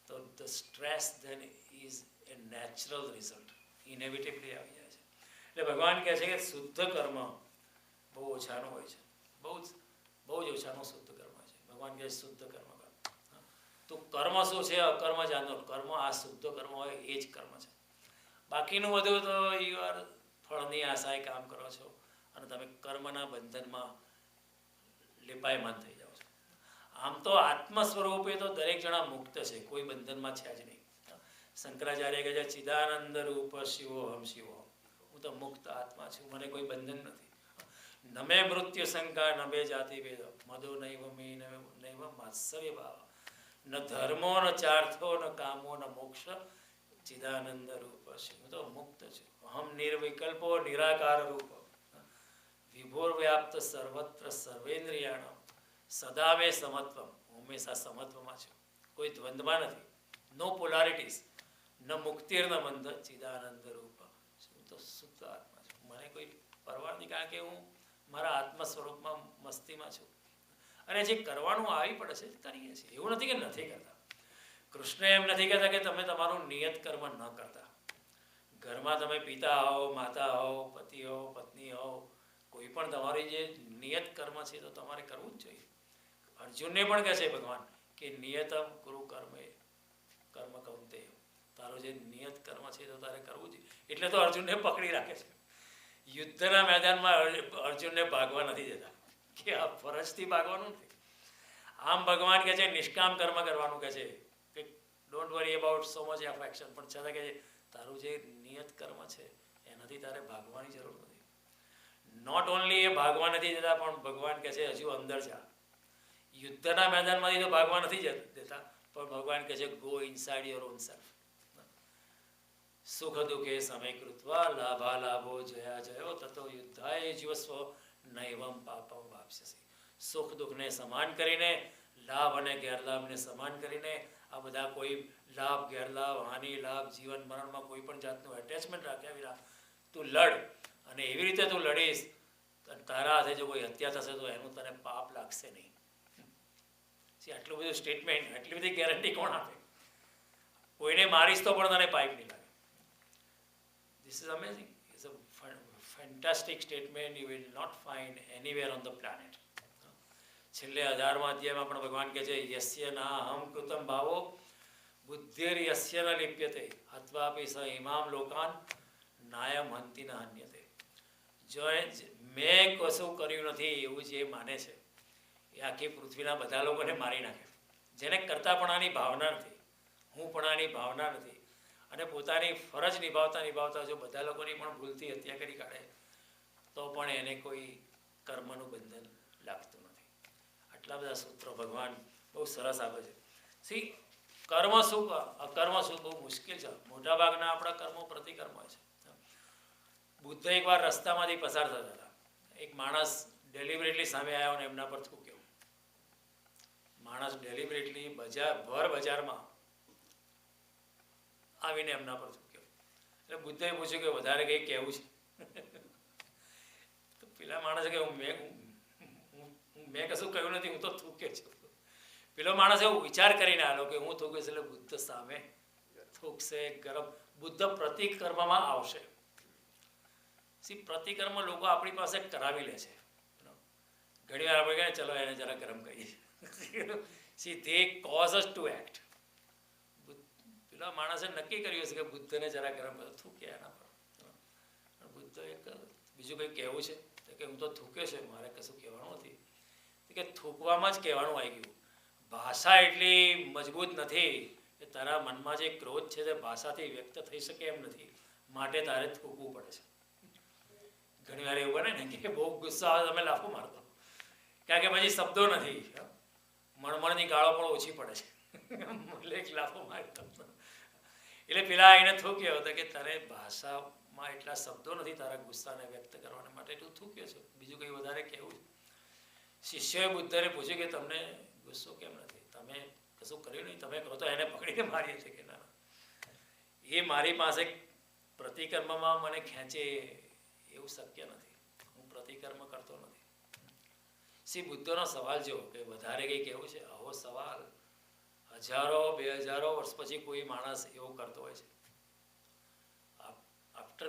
[SPEAKER 1] તો the stress then is a natural result, inevitably આવી જાય છે. એટલે ભગવાન કહે છે કે શુદ્ધ કર્મ બહુ ઓછાનું હોય છે, બહુ જ ઓછાનું શુદ્ધ કર્મ હોય છે. ભગવાન કહે શુદ્ધ કર્મ કર. તો કર્મ શું છે? અકર્મ જાણો. કર્મ આ શુદ્ધ કર્મ હોય એ જ કર્મ છે. બાકીનું બધું તો યુ આર ફળની આશાએ કામ કરો છો અને તમે કર્મના બંધનમાં લેપાયમાન થઈ જાઓ છો. આમ તો આત્મ સ્વરૂપે તો દરેક જણા મુક્ત છે, કોઈ બંધનમાં છે જ નહીં. શંકરાચાર્ય કહે છે ચિદાનંદ રૂપ શિવોહમ શિવોહમ, હું તો મુક્ત આત્મા છું, મને કોઈ બંધન નથી. નમે મૃત્યુ શંકા નમે જાતિ ભેદ, મદો નૈવ મે નૈવ માત્સર્ય ભાવ, ન ધર્મો ન ચાર્થો ન કામો ન મોક્ષ, ચિદાનંદ રૂપ શિવ. હું તો મુક્ત છું. અહમ નિર્વિકલ્પો નિરાકાર રૂપ, વિભોર વ્યાપ્ત સર્વત્ર સર્વેન્દ્રિયાણ, સદા મે સમત્વમ, હું હંમેશા સમત્વમાં છું, કોઈ દ્વંદ્વમાં નથી. નો પોલારિટીઝ, ન મુક્તિર ન બંધ, ચિદાનંદ રૂપ. હું તો શુદ્ધ આત્મા છું, મને કોઈ પરવા નથી, કારણ કે હું મારા આત્મ સ્વરૂપમાં મસ્તીમાં છું. અને જે કરવાનું આવી પડે છે કરીએ છીએ, એવું નથી કે નથી કરતા. કૃષ્ણ એમ નથી કહેતા કે તમે તમારું નિયત કર્મ ન કરતા. ઘરમાં તમે પિતા હો, માતા હો, પતિ હો, પત્ની હો, કોઈ પણ તમારી જે નિયત કર્મ છે તો તમારે કરવું જ જોઈએ. અર્જુનને પણ કહે છે ભગવાન કે નિયતમ ગુરુ કર્મ કૌંતે, તારો જે નિયત કર્મ છે તો તારે કરવું જોઈએ. એટલે તો અર્જુનને પકડી રાખે છે. યુદ્ધના મેદાનમાં અર્જુનને ભાગવા નથી દેતા, કે આ ફરજથી ભાગવાનું નથી. આમ ભગવાન કહે છે નિષ્કામ કર્મ કરવાનું કહે છે કે don't worry about so much of action, પણ છતાં કહે છે તારું જે નિયત કર્મ છે એનાથી તારે ભાગવાની જરૂર નથી. નોટ ઓનલી એ ભાગવા નથી દેતા, પણ ભગવાન કહે છે હજુ અંદર જા. યુદ્ધના મેદાનમાંથી તો ભાગવા નથી દેતા, પણ ભગવાન કહે છે go inside your own self. સુખ દુઃખે સમય કૃત્વા લાભા લાભો જયા જયો તતો યુદ્ધાય જીવસ્વ નૈવમ પાપમ વાપ્સ્યસી. સુખ દુઃખને સમાન કરીને, લાભ અને ગેરલાભને સમાન કરીને, આ બધા કોઈ લાભ ગેરલાભ હાનિ લાભ જીવન મરણમાં કોઈ પણ જાતનું એટેચમેન્ટ રાખ્યા વિના તું લડ, અને એવી રીતે તું લડીશ તારા હાથે જો કોઈ હત્યા થશે તો એનું તને પાપ લાગશે નહીં. આટલું બધું સ્ટેટમેન્ટ, આટલી બધી ગેરંટી કોણ આપે? કોઈને મારીશ તો પણ તને પાઇપ નહીં લાગે. This is amazing. It's a fantastic statement you will not find anywhere on the planet. છેલ્લે 18મા અધ્યાયમાં પણ ભગવાન કહે છે યસ્ય ના હમ કૃતમ ભાવો બુદ્ધિર યસ્ય ન લિપ્યતે હત્વાપી સ ઇમામ લોકાન નાયમ હંતિ ન હન્યતે. જો મેં કશું કર્યું નથી એવું જે માને છે એ આખી પૃથ્વીના બધા લોકોને મારી નાખે. જેને કરતાપણાની ભાવના નથી, હુંપણાની ભાવના નથી, અને પોતાની ફરજ નિભાવતા જો બધા લોકોની પણ ભૂલથી હત્યા કરી કાઢે તો પણ એને કોઈ કર્મનું બંધન લાગતું નથી. આટલા બધા સૂત્રો ભગવાન બહુ સરસ આપે છે. સી કર્મ શું અકર્મ શું બહુ મુશ્કેલ છે. મોટાભાગના આપણા કર્મો પ્રતિકર્મ હોય છે. બુદ્ધ એકવાર રસ્તામાંથી પસાર થતા હતા, એક માણસ ડેલિબરેટલી સામે આવ્યો અને એમના પર થૂક્યો. માણસ ડેલિબરેટલી ભર બજારમાં આવીને એમના પર થૂક્યો. એટલે બુદ્ધએ પૂછ્યું કે વધારે કંઈ કહેવું છે? તો પેલા માણસે કે મેં કશું કહ્યું નથી, હું તો થૂક્યો છું. પેલો માણસ એવું વિચાર કરીને આવ્યો કે હું થૂકીશ એટલે બુદ્ધ સામે થૂકશે. ગરમ બુદ્ધ પ્રતિકર્મમાં આવશે. પ્રતિકર્મ લોકો આપણી પાસે કરાવી લે છે. ઘણી વાર આપણે કહે ચલો એને જરા ગરમ કરીએ. C they cause us to act. પેલા માણસે નક્કી કર્યું છે કે બુદ્ધને જરા ગરમ કરો, થૂક્યા એના પર. બુદ્ધ એક બીજું કંઈ કહેવું છે તો કે હું તો થૂક્યો છે, મારે કશું કહેવાનું નથી. કે થૂકવામાં જ કહેવાનું આવી ગયું. ભાષા એટલી મજબૂત નથી કે તારા મનમાં જે ક્રોધ છે તે ભાષાથી વ્યક્ત થઈ શકે એમ નથી, માટે તારે થૂકવું પડે છે. ઘણી વાર એવું બને ને કે બહુ ગુસ્સા આવે તમે લાફો મારતો, કારણ કે પછી શબ્દો નથી. મણમણની ગાળો પણ ઓછી પડે છે એક લાફો માર્યો. એટલે પેલા એને થૂક્યો હતો કે તારે ભાષામાં એટલા શબ્દો નથી તારા ગુસ્સાને વ્યક્ત કરવાને માટે તું થૂક્યો છો, બીજું કંઈ વધારે કહેવું છે. શિષ્યોએ બુદ્ધને પૂછ્યું કે તમને ગુસ્સો કેમ નથી, તમે કશું કર્યું નહીં, તમે કહો તો એને પકડીને મારીએ છીએ કે ના, એ મારી પાસે પ્રતિકર્મમાં મને ખેંચે એવું શક્ય નથી, હું પ્રતિકર્મ કરતો નથી. બુદ્ધનો સવાલ જો કે વધારે કંઈ કહેવું છે, આવો સવાલ હજારો 2000 વર્ષ પછી કોઈ માણસ એવું કરતો હોય છે. After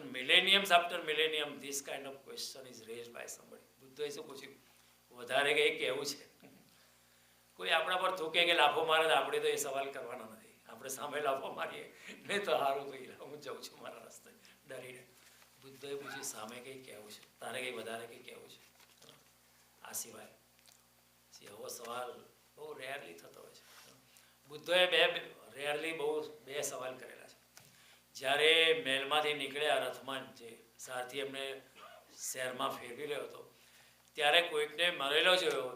[SPEAKER 1] millennium this kind of question is raised by somebody. બુદ્ધએ શું પૂછ્યું, વધારે કંઈ કહેવું છે. કોઈ આપણા પર થૂકે કે લાફો મારે તો આપણે તો એ સવાલ કરવાના નથી, આપણે સામે લાફો મારીએ નહીં તો સારું ભાઈ હું જાઉં છું મારા રસ્તે ડરીને. બુદ્ધએ પૂછ્યું સામે કંઈ કહેવું છે, તારે કંઈ વધારે કંઈ કહેવું છે આ સિવાય? આવો સવાલ બહુ રેરલી થતો હોય છે. બુદ્ધોએ બે સવાલ કરેલા છે. જ્યારે મહેલમાંથી નીકળ્યા રથમાં, જે સારથી એમને શહેરમાં ફેરવી રહ્યો હતો, ત્યારે કોઈકને મરેલો જોયો.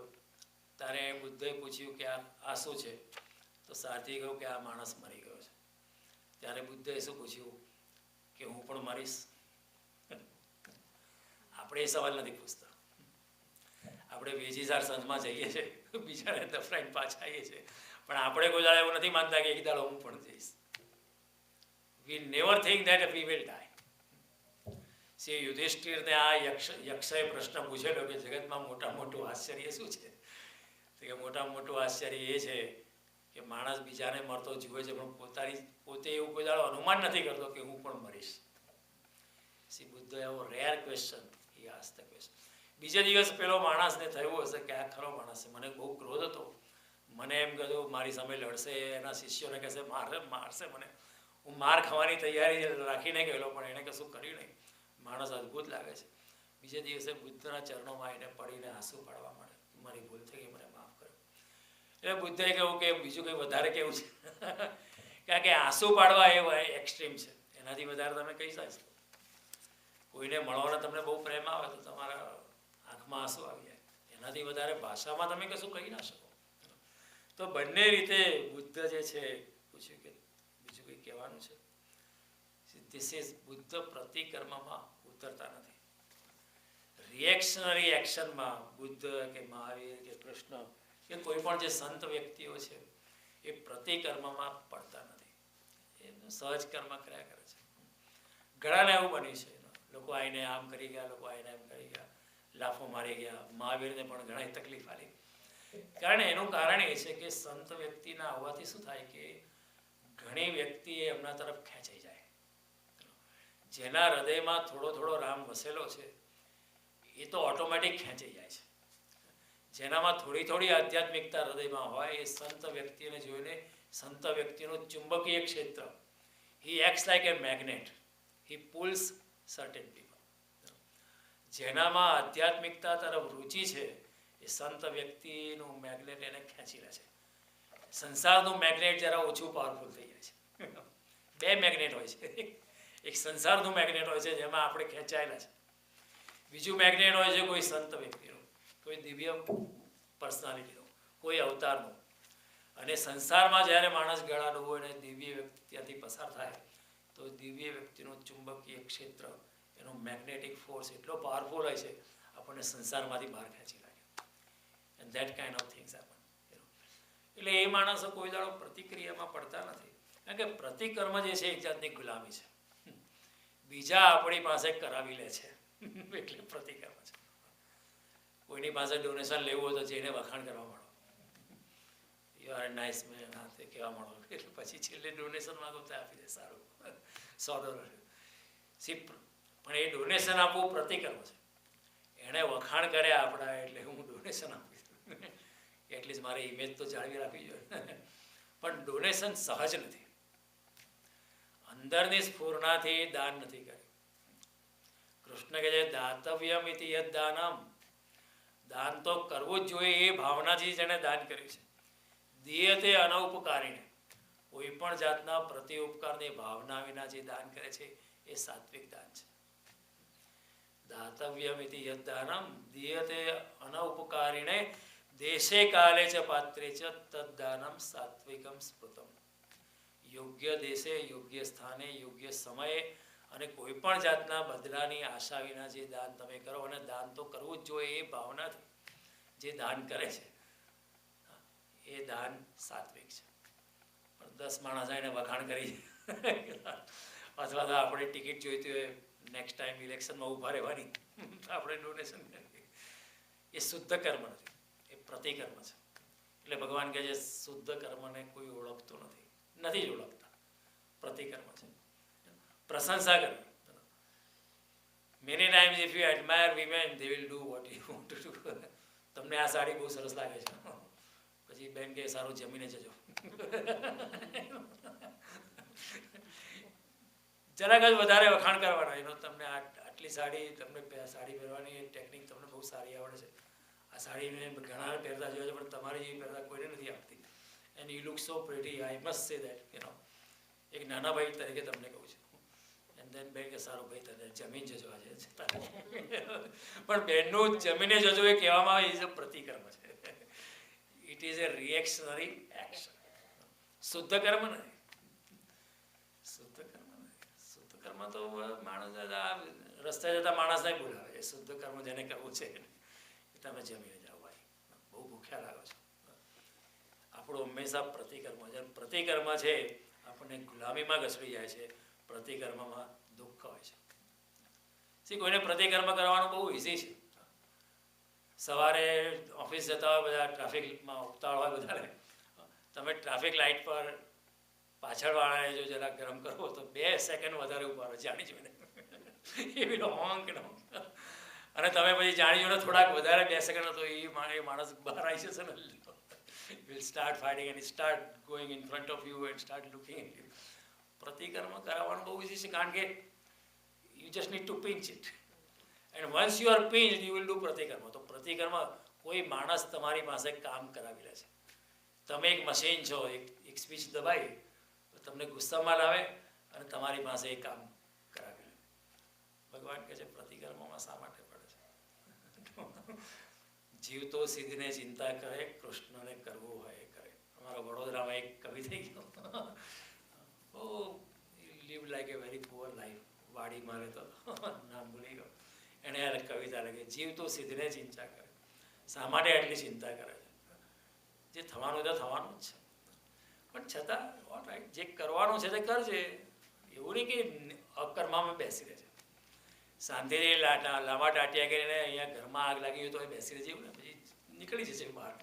[SPEAKER 1] ત્યારે બુદ્ધએ પૂછ્યું કે આ શું છે? તો સારથી કહ્યું કે આ માણસ મરી ગયો છે. ત્યારે બુદ્ધએ શું પૂછ્યું કે હું પણ મરીશ? આપણે એ સવાલ નથી પૂછતા. આપણે વેજીસાર સંતમાં જઈએ છીએ, બીજાને દફનાઈને પાછા આવીએ છીએ, પણ આપણે કોઈ દાડો એવું નથી માનતા કે એક દાડો હું પણ જઈશ. We never think that we will die. યુધિષ્ઠિરને આ યક્ષએ પ્રશ્ન પૂછેલો કે જગતમાં મોટું આશ્ચર્ય શું છે? કે મોટું આશ્ચર્ય એ છે કે માણસ બીજાને મરતો જુએ છે, પણ પોતે એવું કોઈ દાડો અનુમાન નથી કરતો કે હું પણ મરીશ. બુદ્ધો એવો rare question A ask the question. બીજે દિવસ પેલો માણસને થયું હશે કે આ ખરો માણસ છે, મને બહુ ક્રોધ હતો, મને એમ કીધું મારી સામે લડશે, એના શિષ્યોને કહેશે મારશે મને, હું માર ખાવાની તૈયારી રાખીને ગયેલો, પણ એણે કશું કર્યું નહીં. માણસ અદ્ભુત લાગે છે. બીજે દિવસે બુદ્ધના ચરણોમાં એને પડીને આંસુ પાડવા માંડે, મારી ભૂલ થઈ ગઈ, મને માફ કરો. એટલે બુદ્ધએ કહ્યું કે બીજું કંઈ વધારે કેવું છે? કારણ કે આંસુ પાડવા એ એક્સ્ટ્રીમ છે, એનાથી વધારે તમે કહી શકો. કોઈને મળવાનો તમને બહુ પ્રેમ આવે તો તમારા આંખમાં આંસુ આવી જાય, એનાથી વધારે ભાષામાં તમે કશું કહી ના શકો. તો બંને રીતે બુદ્ધ જે છે પૂછ્યું કે બીજું કંઈ કહેવાનું છે. બુદ્ધ પ્રતિકર્મમાં ઉતરતા નથી. રિએક્શનરી એક્શનમાં બુદ્ધ કે મહાવીર કે કૃષ્ણ કે કોઈ પણ જે સંત વ્યક્તિઓ છે એ પ્રતિકર્મમાં પડતા નથી, એ સહજ કર્મ કર્યા કરે છે. ઘણાને એવું બન્યું છે, લોકો આવીને આમ કરી ગયા, લોકો આવીને એમ કરી ગયા, લાફો મારી ગયા. મહાવીરને પણ ઘણી તકલીફ આવી. એનું કારણ એ છે કે સંત વ્યક્તિના હોવાથી શું થાય કે ઘણી વ્યક્તિ એમના તરફ ખેંચાઈ જાય. જેના હૃદયમાં થોડો રામ વસેલો છે એ તો ઓટોમેટિક ખેંચાઈ જાય છે. જેનામાં થોડી આધ્યાત્મિકતા હૃદયમાં હોય એ સંત વ્યક્તિને જોઈને સંત વ્યક્તિનું ચુંબકીય ક્ષેત્ર, હી એક્ટ્સ લાઈક એ મેગ્નેટ, હી પુલ્સ સર્ટેન પીપલ. જેનામાં આધ્યાત્મિકતા તરફ રુચિ છે એ સંત વ્યક્તિનું મેગ્નેટ એને ખેંચી લે છે. સંસારનું મેગ્નેટ જરા ઓછું પાવરફુલ થઈ જાય છે. બે મેગ્નેટ હોય છે, એક સંસારનું મેગ્નેટ હોય છે જેમાં આપણે ખેંચાયેલા છે, બીજું મેગ્નેટ હોય છે કોઈ સંત વ્યક્તિનું, કોઈ દિવ્ય પર્સનાલિટીનું, કોઈ અવતારનું. અને સંસારમાં જ્યારે માણસ ગળાડું હોય અને દિવ્ય વ્યક્તિ ત્યાંથી પસાર થાય તો દિવ્ય વ્યક્તિનું ચુંબકીય ક્ષેત્ર, એનો મેગ્નેટિક ફોર્સ એટલો પાવરફુલ હોય છે આપણને સંસારમાંથી બહાર ખેંચી લાગે. And that kind of things happen. એટલે એ માણસો કોઈ દાડો પ્રતિક્રિયામાં પડતા નથી, કારણ કે પ્રતિકર્મ જે છે એક જાતની ગુલામી છે. બીજા આપણી પાસે કરાવી લે છે એટલે પ્રતિકર્મ છે. કોઈની પાસે ડોનેશન લેવું હોય તો જઈને વખાણ કરવા માંડો, યુ આર નાઇસ મેન, હા તે કહેવા માંડો, એટલે પછી છેલ્લે ડોનેશન માંગો તો આપી દે, સારું $100. પણ એ ડોનેશન આપવું પ્રતિકર્મ છે. એણે વખાણ કર્યા આપણા એટલે હું ડોનેશન આપીશ, એટલીસ્ટ મારી ઇમેજ તો જાળવી રાખવી જોઈએ. પણ ડોનેશન સહજ નથી, અંદરની સ્ફૂર્ણાથી દાન નથી કર્યું. કૃષ્ણ કહે છે દાતવ્યમ ઇતિ યદ દાનમ, દાન તો કરવું જ જોઈએ એ ભાવનાથી જેણે દાન કર્યું છે. દીયતે અનૌપકારીને, કોઈ પણ જાતના પ્રતિ ઉપકારની ભાવના વિના જે દાન કરે છે એ સાત્વિક દાન છે. દાતવ્યમ ઇતિ યદ દાનમ દીયતે અનૌપકારીને દેશે કાલે ચ પાત્રે ચ તદ્દાનમ સાત્વિકમ સ્મૃતમ. યોગ્ય દેશે, યોગ્ય સ્થાને, યોગ્ય સમયે અને કોઈ પણ જાતના બદલાની આશા વિના જે દાન તમે કરો, અને દાન તો કરવું જ જોઈએ એ ભાવનાથી જે દાન કરે છે એ દાન સાત્વિક છે. પણ 10 માણસ આવીને વખાણ કરી અથવા તો આપણે ટિકિટ જોઈતી હોય નેક્સ્ટ ટાઈમ ઇલેક્શનમાં ઊભા રહેવાની આપણે ડોનેશન કરીએ, એ શુદ્ધ કર્મ નથી, એ પ્રતિકર્મ છે. એટલે ભગવાન કહે છે શુદ્ધ કર્મને કોઈ ઓળખતું નથી જ ઓળખતા, પ્રતિકર્મ છે. પ્રશંસા કરવી. Many times if you admire women they will do what you want to do. તમને આ સાડી બહુ સરસ લાગે છે, પછી બેન કે સારું જમીને જજો. જરાક જ વધારે વખાણ કરવાના, એનો તમને આટલી સાડી, તમને સાડી પહેરવાની ટેકનિક તમને બહુ સારી આવડે છે, આ સાડી મેં ઘણા પહેરતા જોયા છે પણ તમારી જેવી પહેરતા કોઈને નથી આવતી, and you look so pretty, I must say that, એક નાના ભાઈ તરીકે તમને કહું છું. એન્ડ દેન બેન કે સારું ભાઈ તને જમીન જજો આજે. પણ બેનનું જમીને જજો એ કહેવામાં આવે એ પ્રતિકર્મ છે. It is A reactionary action. શુદ્ધ કર્મ નથી. તો માણસ રસ્તે જતા માણસ નહીં બોલાવે, એ શુદ્ધ કર્મ જેને કરવું છે તમે જમીને જાઓ ભાઈ, બહુ ભૂખ્યા લાગો છો. આપણું હંમેશા પ્રતિકર્મ છે. પ્રતિકર્મ છે આપણને ગુલામીમાં ઘસડી જાય છે, પ્રતિકર્મમાં દુઃખ હોય છે. કોઈને પ્રતિકર્મ કરવાનું બહુ ઇઝી છે. સવારે ઓફિસ જતા હોય બધા, ટ્રાફિકમાં ઉતાળ હોય બધાને, તમે ટ્રાફિક લાઇટ પર પાછળવાળાને જો જરા ગરમ કરવો તો 2 સેકન્ડ વધારે ઉભા રહો જાણી જોઈને, એ પેલો હોંક ને અને તમે પછી જાણી જોઈને થોડાક વધારે 2 સેકન્ડ તો એ માણસ બહાર આવી જશે ને, will start fighting and start going in front of you and start looking at you. પ્રતિકર્મ કરાવવાનું બહુ ઇઝી છે, કારણ કે you just need to pinch it, and once you are pinched you will do પ્રતિકર્મ. તો પ્રતિકર્મ કોઈ માણસ તમારી પાસે કામ કરાવી લે છે. તમે એક મશીન છો, એક સ્વિચ દબાવી તમને ગુસ્સામાં લાવે અને તમારી પાસે એ કામ કરાવી લે. ભગવાન કહે છે પ્રતિકર્મમાં શા માટે પડે છે? જીવ તો સિદ્ધને ચિંતા કરે, કૃષ્ણને કરવું હોય એ કરે. અમારા વડોદરામાં એક કવિ થઈ ગયો, બહુ લીવ લાઈક એ વેરી પુઅર લાઈફ, વાડીમાં રહેતો, નામ ભૂલી ગયો. એણે કવિતા લખી, જીવ તો સિદ્ધને ચિંતા કરે. શા માટે આટલી ચિંતા કરે છે? જે થવાનું તો થવાનું જ છે, પણ છતાં વોટ રાઈટ, જે કરવાનું છે તે કરજે. એવું નહીં કે અકર્મામાં બેસી રહે છે. શાંતિથી લાંબા ટાટિયા કરીને અહીંયા ઘરમાં આગ લાગી હોય તો એ બેસી રહે છે એવું ને, પછી નીકળી જશે બહાર.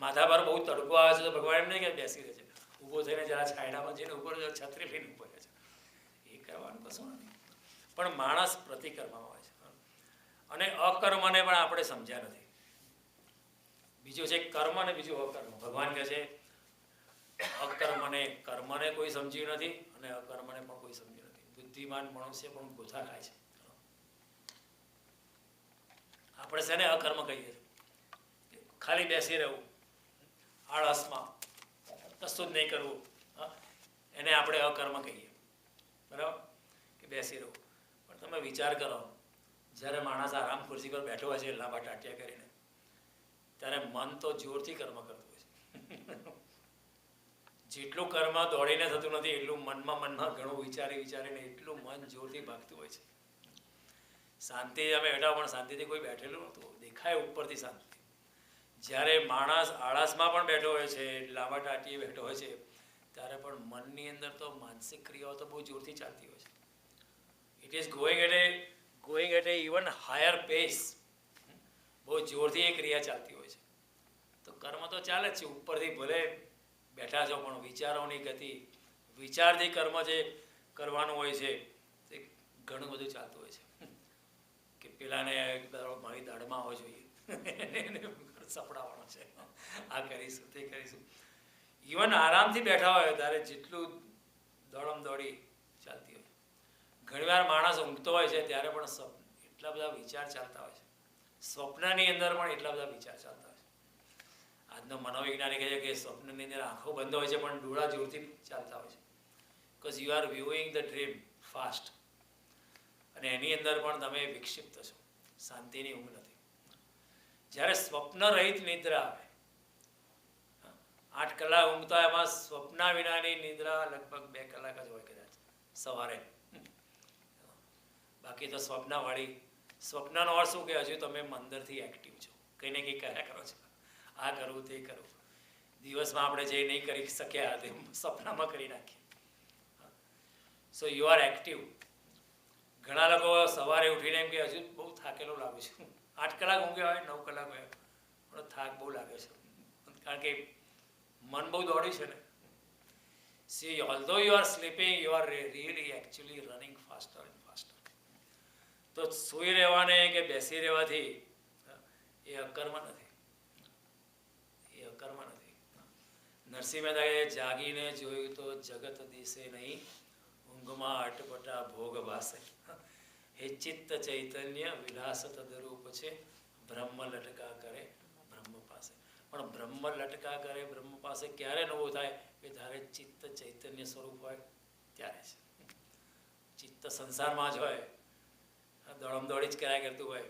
[SPEAKER 1] માથા પર બહુ તડકો આવે છે તો ભગવાન એમ નહીં કે બેસી રહે છે, ઊભો થઈને જરા છાંયડામાં જઈને ઉપર છત્રી લઈને ઊભો રહે છે. એ કરવાનું કશું નથી. પણ માણસ પ્રતિકર્મમાં હોય છે, અને અકર્મને પણ આપણે સમજ્યા નથી. બીજું છે કર્મ અને બીજું અકર્મ. ભગવાન કહે છે અકર્મને, કર્મને કોઈ સમજ્યું નથી અને અકર્મને પણ કોઈ સમજ્યું નથી. બુદ્ધિમાન મનુષ્ય પણ ગોથા ખાય છે. આપણે છે ને અકર્મ કહીએ, ખાલી બેસી રહેવું, આળસમાં કશું જ નહીં કરવું, એને આપણે અકર્મ કહીએ, બરાબર, કે બેસી રહેવું. પણ તમે વિચાર કરો, જ્યારે માણસ આરામ ખુરશી પર બેઠો હોય છે લાંબા ટાટિયા કરીને, ત્યારે મન તો જોરથી કર્મ કરતું હોય છે. જેટલું કર્મ દોડીને થતું નથી એટલું મનમાં ઘણું વિચારીને એટલું મન જોરથી ભાગતું હોય છે. શાંતિ અમે બેઠા પણ શાંતિથી કોઈ બેઠેલું નહોતું, દેખાય ઉપરથી શાંતિ. જ્યારે માણસ આળસમાં પણ બેઠો હોય છે, લાંબા ટાટીએ બેઠો હોય છે, ત્યારે પણ મનની અંદર તો માનસિક ક્રિયાઓ તો બહુ જોરથી ચાલતી હોય છે. It is going at a even higher pace. બહુ જોરથી એ ક્રિયા ચાલતી હોય છે. તો કર્મ તો ચાલે જ છે ઉપરથી, ભલે બેઠા છો પણ વિચારોની ગતિ, વિચારથી કર્મ જે કરવાનું હોય છે તે ઘણું બધું ચાલતું હોય છે. કે પેલાને મારી દાઢમાં આવવો જોઈએ, સપડાવવાનો છે, આ કરીશું તે કરીશું. ઇવન આરામથી બેઠા હોય ત્યારે જેટલું દોડમ દોડી ચાલતી હોય. ઘણીવાર માણસ ઊંઘતો હોય છે ત્યારે પણ એટલા બધા વિચાર ચાલતા હોય છે. સ્વપ્નની અંદર પણ એટલા બધા વિચાર ચાલતા હોય છે. આજનો મનોવૈજ્ઞાનિક કહે છે કે સ્વપ્નની અંદર આંખો બંધ હોય છે પણ ડોળા જોરથી ચાલતા હોય છે. Because you are viewing the dream fast, અને એની અંદર પણ તમે વિક્ષિપ્ત છો, શાંતિની ઊંઘ નથી. જ્યારે સ્વપ્ન રહિત નિદ્રા આવે, 8 કલાક ઊંઘતા એમાં સ્વપ્ન વિનાની નિદ્રા લગભગ 2 કલાક જ હોય કદાચ સવારે. બાકી તો સ્વપ્નનો અર્થ શું કે હજુ તમે અંદરથી એક્ટિવ છો, કંઈ ને કંઈ કર્યા કરો છો, આ કરવું તે કરવું. દિવસમાં આપણે જે નહીં કરી શક્યા તે સપનામાં કરી નાખીએ. So you are active. ઘણા લોકો સવારે ઉઠીને એમ કે હજુ બહુ થાકેલો લાગુ છું. 8 કલાક ઊંઘ્યા હોય, 9 કલાક હોય, પણ થાક બહુ લાગે છે, કારણ કે મન બહુ દોડ્યું છે ને. See although you are sleeping, you are really actually running faster and faster. તો સૂઈ રહેવાને કે બેસી રહેવાથી એ અકર્મ નથી, એ અકર્મ નથી. નરસિંહ મહેતાએ જાગીને જોયું તો જગત દિશે નહીં, ઊંઘમાં અટપટા ભોગ ભાસે. હે ચિત્ત ચૈતન્ય વિલાસ તદરૂપ છે, બ્રહ્મ લટકા કરે બ્રહ્મ પાસે. પણ બ્રહ્મ લટકા કરે બ્રહ્મ પાસે ક્યારે નવું થાય કે જ્યારે ચિત્ત ચૈતન્ય સ્વરૂપ હોય ત્યારે છે. ચિત્ત સંસારમાં જ હોય, દોડમદોડી જ કર્યા કરતું હોય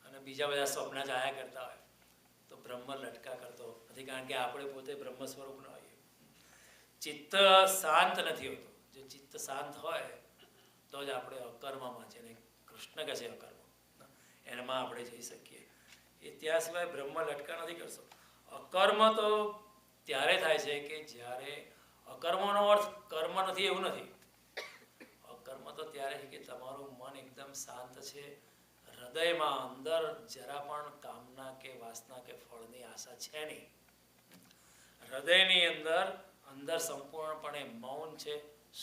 [SPEAKER 1] અને બીજા બધા સ્વપ્ન જ આયા કરતા હોય તો બ્રહ્મ લટકા કરતો નથી, કારણ કે આપણે પોતે બ્રહ્મ સ્વરૂપ ન હોઈએ. ચિત્ત શાંત નથી હોતું. જો ચિત્ત શાંત હોય તો જ આપણે અકર્મમાં, જેને કૃષ્ણ કહે છે અકર્મ, એમાં આપણે જઈ શકીએ. એ ત્યાં સિવાય બ્રહ્મ લટકા નથી કરશો. અકર્મ તો ત્યારે થાય છે કે જ્યારે, અકર્મનો અર્થ કર્મ નથી એવું નથી. અકર્મ તો ત્યારે છે કે તમારું મન એકદમ શાંત છે, હૃદયમાં અંદર જરા પણ કામના કે વાસના કે ફળની આશા છે નહીં. હૃદયની અંદર સંપૂર્ણપણે મૌન છે,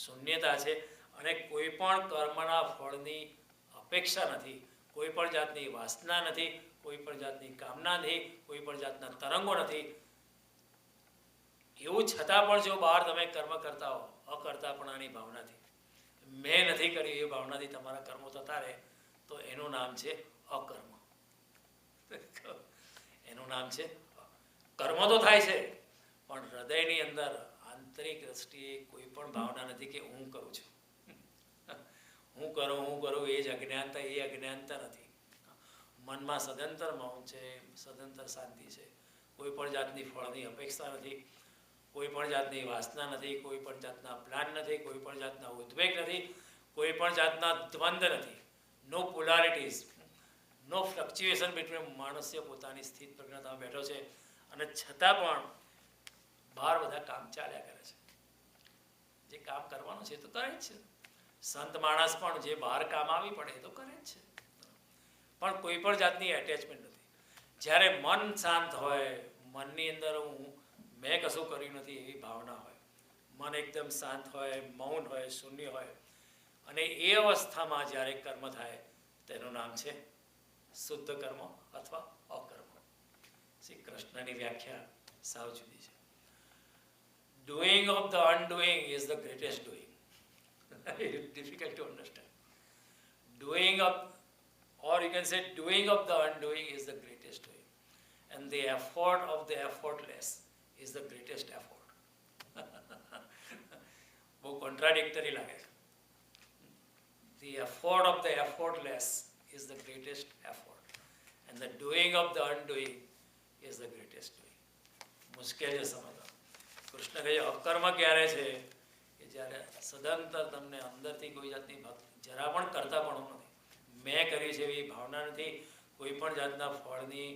[SPEAKER 1] શૂન્યતા છે, અને કોઈ પણ કર્મના ફળની અપેક્ષા નથી, કોઈ પણ જાતની વાસના નથી, કોઈ પણ જાતની કામના નથી, કોઈ પણ જાતના તરંગો નથી. એવું છતાં પણ જો બહાર તમે કર્મ કરતા હો અકર્તાપણાની ભાવનાથી, મેં નથી કર્યું એ ભાવનાથી તમારા કર્મો થતા રહે તો એનું નામ છે અકર્મ. એનું નામ છે કર્મ તો થાય છે પણ હૃદયની અંદર આંતરિક દ્રષ્ટિએ કોઈ પણ ભાવના નથી કે હું કરું છું, હું કરું એ જ અજ્ઞાનતા, એ અજ્ઞાનતા નથી. મનમાં સદંતર મૌન છે, સદંતર શાંતિ છે, કોઈ પણ જાતની ફળની અપેક્ષા નથી, કોઈ પણ જાતની વાસના નથી, કોઈ પણ જાતના પ્લાન નથી, કોઈ પણ જાતના ઉદ્વેગ નથી, કોઈ પણ જાતના દ્વંદ્વ નથી. નો પોલારિટીઝ, નો ફ્લક્ચ્યુએશન બિટવીન. માણસે પોતાની સ્થિત પ્રજ્ઞતામાં બેઠો છે અને છતાં પણ બહાર બધા કામ ચાલ્યા કરે છે. જે કામ કરવાનું છે તો કરે જ છે. સંત માણસ પણ જે બહાર કામ આવી પડે એ તો કરે જ છે, પણ કોઈ પણ જાતની એટેચમેન્ટ નથી. જ્યારે મન શાંત હોય, મનની અંદર મેં કશું કર્યું નથી એવી ભાવના હોય, મન એકદમ શાંત હોય, મૌન હોય, શૂન્ય હોય, અને એ અવસ્થામાં જ્યારે કર્મ થાય તેનું નામ છે શુદ્ધ કર્મ અથવા અકર્મ. શ્રી કૃષ્ણની વ્યાખ્યા સાવ જુદી છે. Doing of the undoing is the greatest doing. It's difficult to understand. Doing of, or you can say doing of the undoing is the greatest doing. And the effort of the effortless is the greatest effort. બહુ contradictory લાગે છે. The effort of the effortless is the greatest effort. And the doing of the undoing is the greatest doing. મુશ્કેલ છે સમજવા. કૃષ્ણ કહે અકર્મ ક્યારે છે કે જ્યારે સદંતર તમને અંદરથી કોઈ જાતની જરા પણ કરતા પણ નથી, મેં કર્યું છે એવી ભાવના નથી, કોઈ પણ જાતના ફળની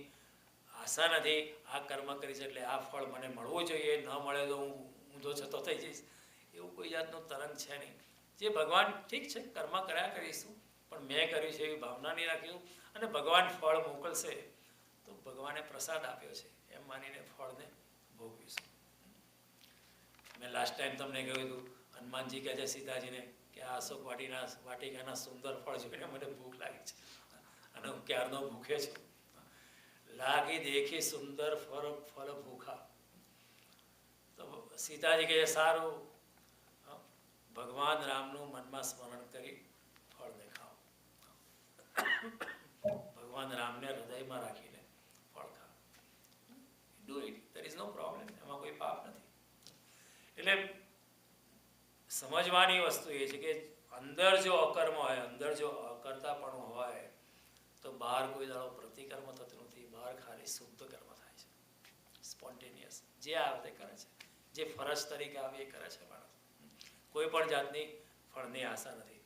[SPEAKER 1] આશા નથી. આ કર્મ કરી છે એટલે આ ફળ મને મળવું જોઈએ, ન મળે તો હું ઊંધો છતો થઈ જઈશ, એવું કોઈ જાતનું તરંગ છે નહીં. જે ભગવાન ઠીક છે કર્મ કર્યા કરીશું પણ મેં કર્યું છે એવી ભાવના નહીં રાખ્યું, અને ભગવાન ફળ મોકલશે તો ભગવાને પ્રસાદ આપ્યો છે એમ માનીને ફળને ભોગવીશું. મેં લાસ્ટ ટાઈમ તમને કહ્યું હતું, હનુમાનજી કહે છે સીતાજીને કે આ અશોક વાટિકાના સુંદર ફળ જોઈને મને ભૂખ લાગી છે અને હું ક્યારનો ભૂખે છું. લાગી દેખી સુંદર ફળ ભૂખા. તો સીતાજી કહે સારું, ભગવાન રામનું મનમાં સ્મરણ કરી ફળને ખાઓ. ભગવાન રામને હૃદયમાં રાખીને ફળ ખાઓ. Do it, there is no problem, એમાં કોઈ પાપ નથી. એટલે સમજવાની વસ્તુ એ છે કે અંદર જો અકર્મ હોય, અંદર જો અકર્તાપણું હોય તો બહાર કોઈ દાડો પ્રતિકર્મ થતું નથી, બહાર ખાલી શુદ્ધ કર્મ થાય છે, સ્પોન્ટેનિયસ, જે આવે તે કરે છે, જે ફરજ તરીકે આવે એ કરે છે માણસ. કોઈ પણ જાતની ફળની આશા નથી.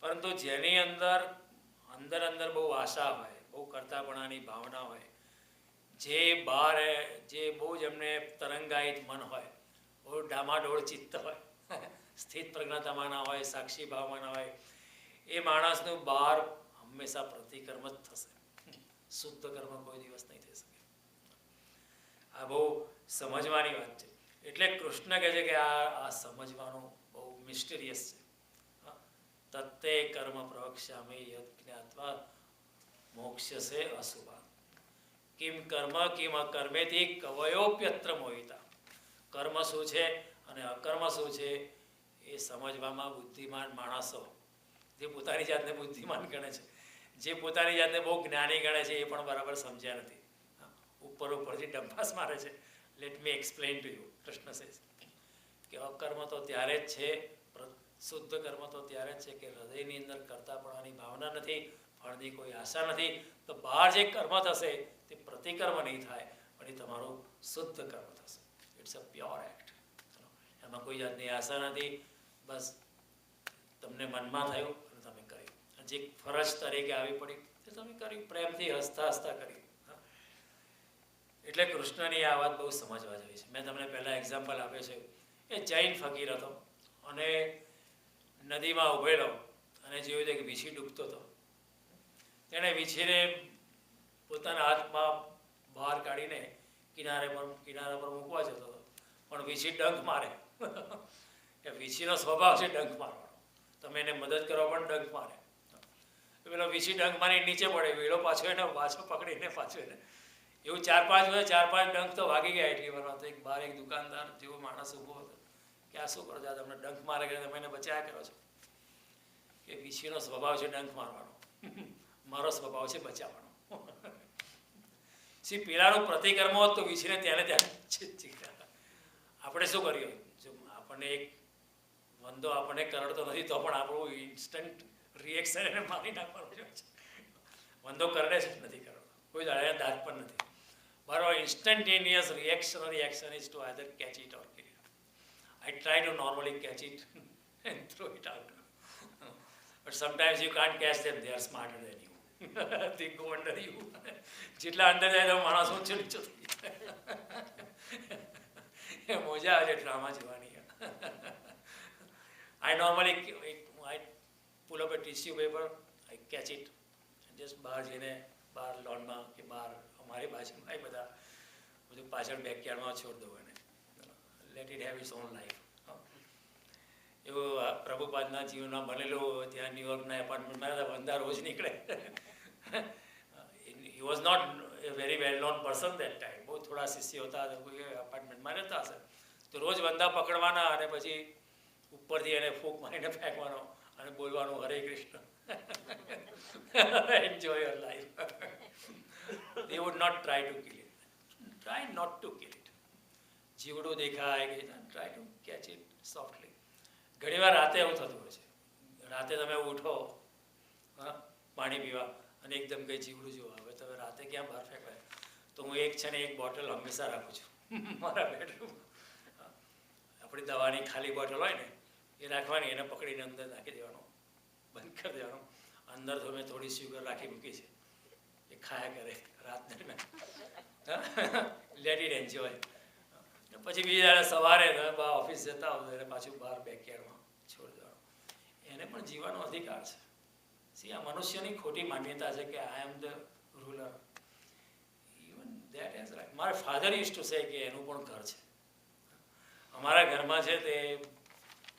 [SPEAKER 1] પરંતુ જેની અંદર અંદર બહુ આશા હોય, બહુ કરતાપણાની ભાવના હોય, જે બહાર જે બહુ જ એમને તરંગાયિત મન હોય, બહુ ડામાડોળ ચિત્ત હોય, સ્થિત પ્રજ્ઞતામાંના હોય, સાક્ષી ભાવમાંના હોય, એ માણસનું બહાર હંમેશા પ્રતિકર્મ જ થશે. શુદ્ધ કર્મ કોઈ દિવસ નહીં થઈ શકે. આ બહુ સમજવાની વાત છે. એટલે કૃષ્ણ કહે છે કે આ સમજવાનું બહુ મિસ્ટીરિયસ છે. તત્તે કર્મ પ્રવક્ષ્યામિ યદ જ્ઞાત્વા મોક્ષ્યસે અશુભા. કિમ કર્મ કિમ અકર્મેતિ કવયોપ્યત્ર મોહિતા. કર્મ શું છે અને અકર્મ શું છે એ સમજવામાં બુદ્ધિમાન માણસો, જે પોતાની જાતને બુદ્ધિમાન ગણે છે, જે પોતાની જાતને બહુ જ્ઞાની ગણે છે, એ પણ બરાબર સમજ્યા નથી. ઉપરથી ડંફાસ મારે છે. Let me explain to you. Krishna says કે અકર્મ તો ત્યારે જ છે, શુદ્ધ કર્મ તો ત્યારે જ છે કે હૃદયની અંદર કરતાપણાની ભાવના નથી, ફળની કોઈ આશા નથી. તો બહાર જે કર્મ થશે તે પ્રતિકર્મ નહીં થાય, પણ એ તમારું શુદ્ધ કર્મ થશે. It's a pure act. એમાં કોઈ જાતની આશા નથી, બસ તમને મનમાં થયું અને તમે કર્યું. જે ફરજ તરીકે આવી પડી તે તમે કર્યું, પ્રેમથી હસતા હસતા કર્યું. એટલે કૃષ્ણની આ વાત બહુ સમજવા જેવી છે. મેં તમને પહેલાં એક્ઝામ્પલ આપ્યો છે. એ જૈન ફકીર હતો અને નદીમાં ઉભેલો અને જોયું કે વીછી ડૂબતો હતો. તેણે વીછીને પોતાના હાથમાં બહાર કાઢીને કિનારા પર મૂકવા જતો હતો, પણ વીછી ડંખ મારે. કે વીછીનો સ્વભાવ છે ડંખ મારવાનો. તમે એને મદદ કરો પણ ડંખ મારે. પેલો વીછી ડંખ મારી નીચે પડે, વેલો પાછો પકડીને પાછો એને એવું 4-5 ડંખ તો વાગી ગયા. એટલી વારમાં તો એક બહાર એક દુકાનદાર જેવો માણસ ઊભો હતો કે આ શું કરો છો, તમને ડંખ મારે કે તમે એને બચાયા કરો છો? કે વીછીનો સ્વભાવ છે ડંખ મારવાનો, મારો સ્વભાવ છે બચાવવાનો. સી પેલાનો પ્રતિકર્મ હોત તો વીછીને ત્યાં આપણે શું કર્યું? જો આપણને એક વંદો આપણને કરડતો નથી તો પણ આપણું ઇન્સ્ટન્ટ રિએક્શન એને મારી નાખવાનું છે. વંદો કરડે છે નથી કરડતો, કોઈ દાડા દાંત પણ નથી. બરાબર, instantaneous reactionary action is to either catch it or kill it. I try to normally catch it and throw it out. But sometimes you can't catch them, they are smarter than you. They go under you. જેટલા અંદર જાય તો માણસ ઊંચો નીચો થઈ જાય. મજા આવે છે ડ્રામા જોવાની. I normally pull up a tissue paper, I catch it, and just બહાર જઈને બહાર લોનમાં કે બહાર અમારી બાજુમાં એ બધું પાછળ બેકયાર્ડમાં છોડ દઉં એને. Let it have its own life. એવું પ્રભુપાદના જીવનમાં બનેલું. ત્યાં ન્યુયોર્કના એપાર્ટમેન્ટમાં વંદા રોજ નીકળે. He was not a very well known person that time. બહુ થોડા શિષ્ય હતા, કોઈ એપાર્ટમેન્ટમાં રહેતા હશે. તો રોજ વંદા પકડવાના અને પછી ઉપરથી એને ફૂંક મારીને ફેંકવાનો અને બોલવાનું હરે Krishna. Enjoy your life. They would not try to kill it. Try not to kill it. જીવડું દેખાય કે try to catch it softly. ઘણીવાર રાતે એવું થતું હોય છે. રાતે તમે ઉઠો પાણી પીવા અને એકદમ કંઈ જીવડું જોવા આવે, તમે રાતે ક્યાં બહાર ફેંકવાય? તો હું એક બોટલ હંમેશા રાખું છું મારા બેડરૂમ. આપણી દવાની ખાલી બોટલ હોય ને એ રાખવાની, એને પકડીને અંદર નાખી દેવાનું, બંધ કરી દેવાનું. અંદર તો મેં થોડી શુગર રાખી મૂકી છે, એ ખાયા કરે રાત દરમિયાન. Let it enjoy. પછી બીજા દાડે સવારે તમે ઓફિસ જતા હો એટલે પાછું બહાર બેકયાર્ડમાં છોડી દેવાનું. એને પણ જીવવાનો અધિકાર છે. સી આ મનુષ્યની ખોટી માન્યતા છે કે I am the ruler. Even that is right. મારા ફાધર યુઝ ટુ સે કે એનું પણ ઘર છે. અમારા ઘરમાં છે તે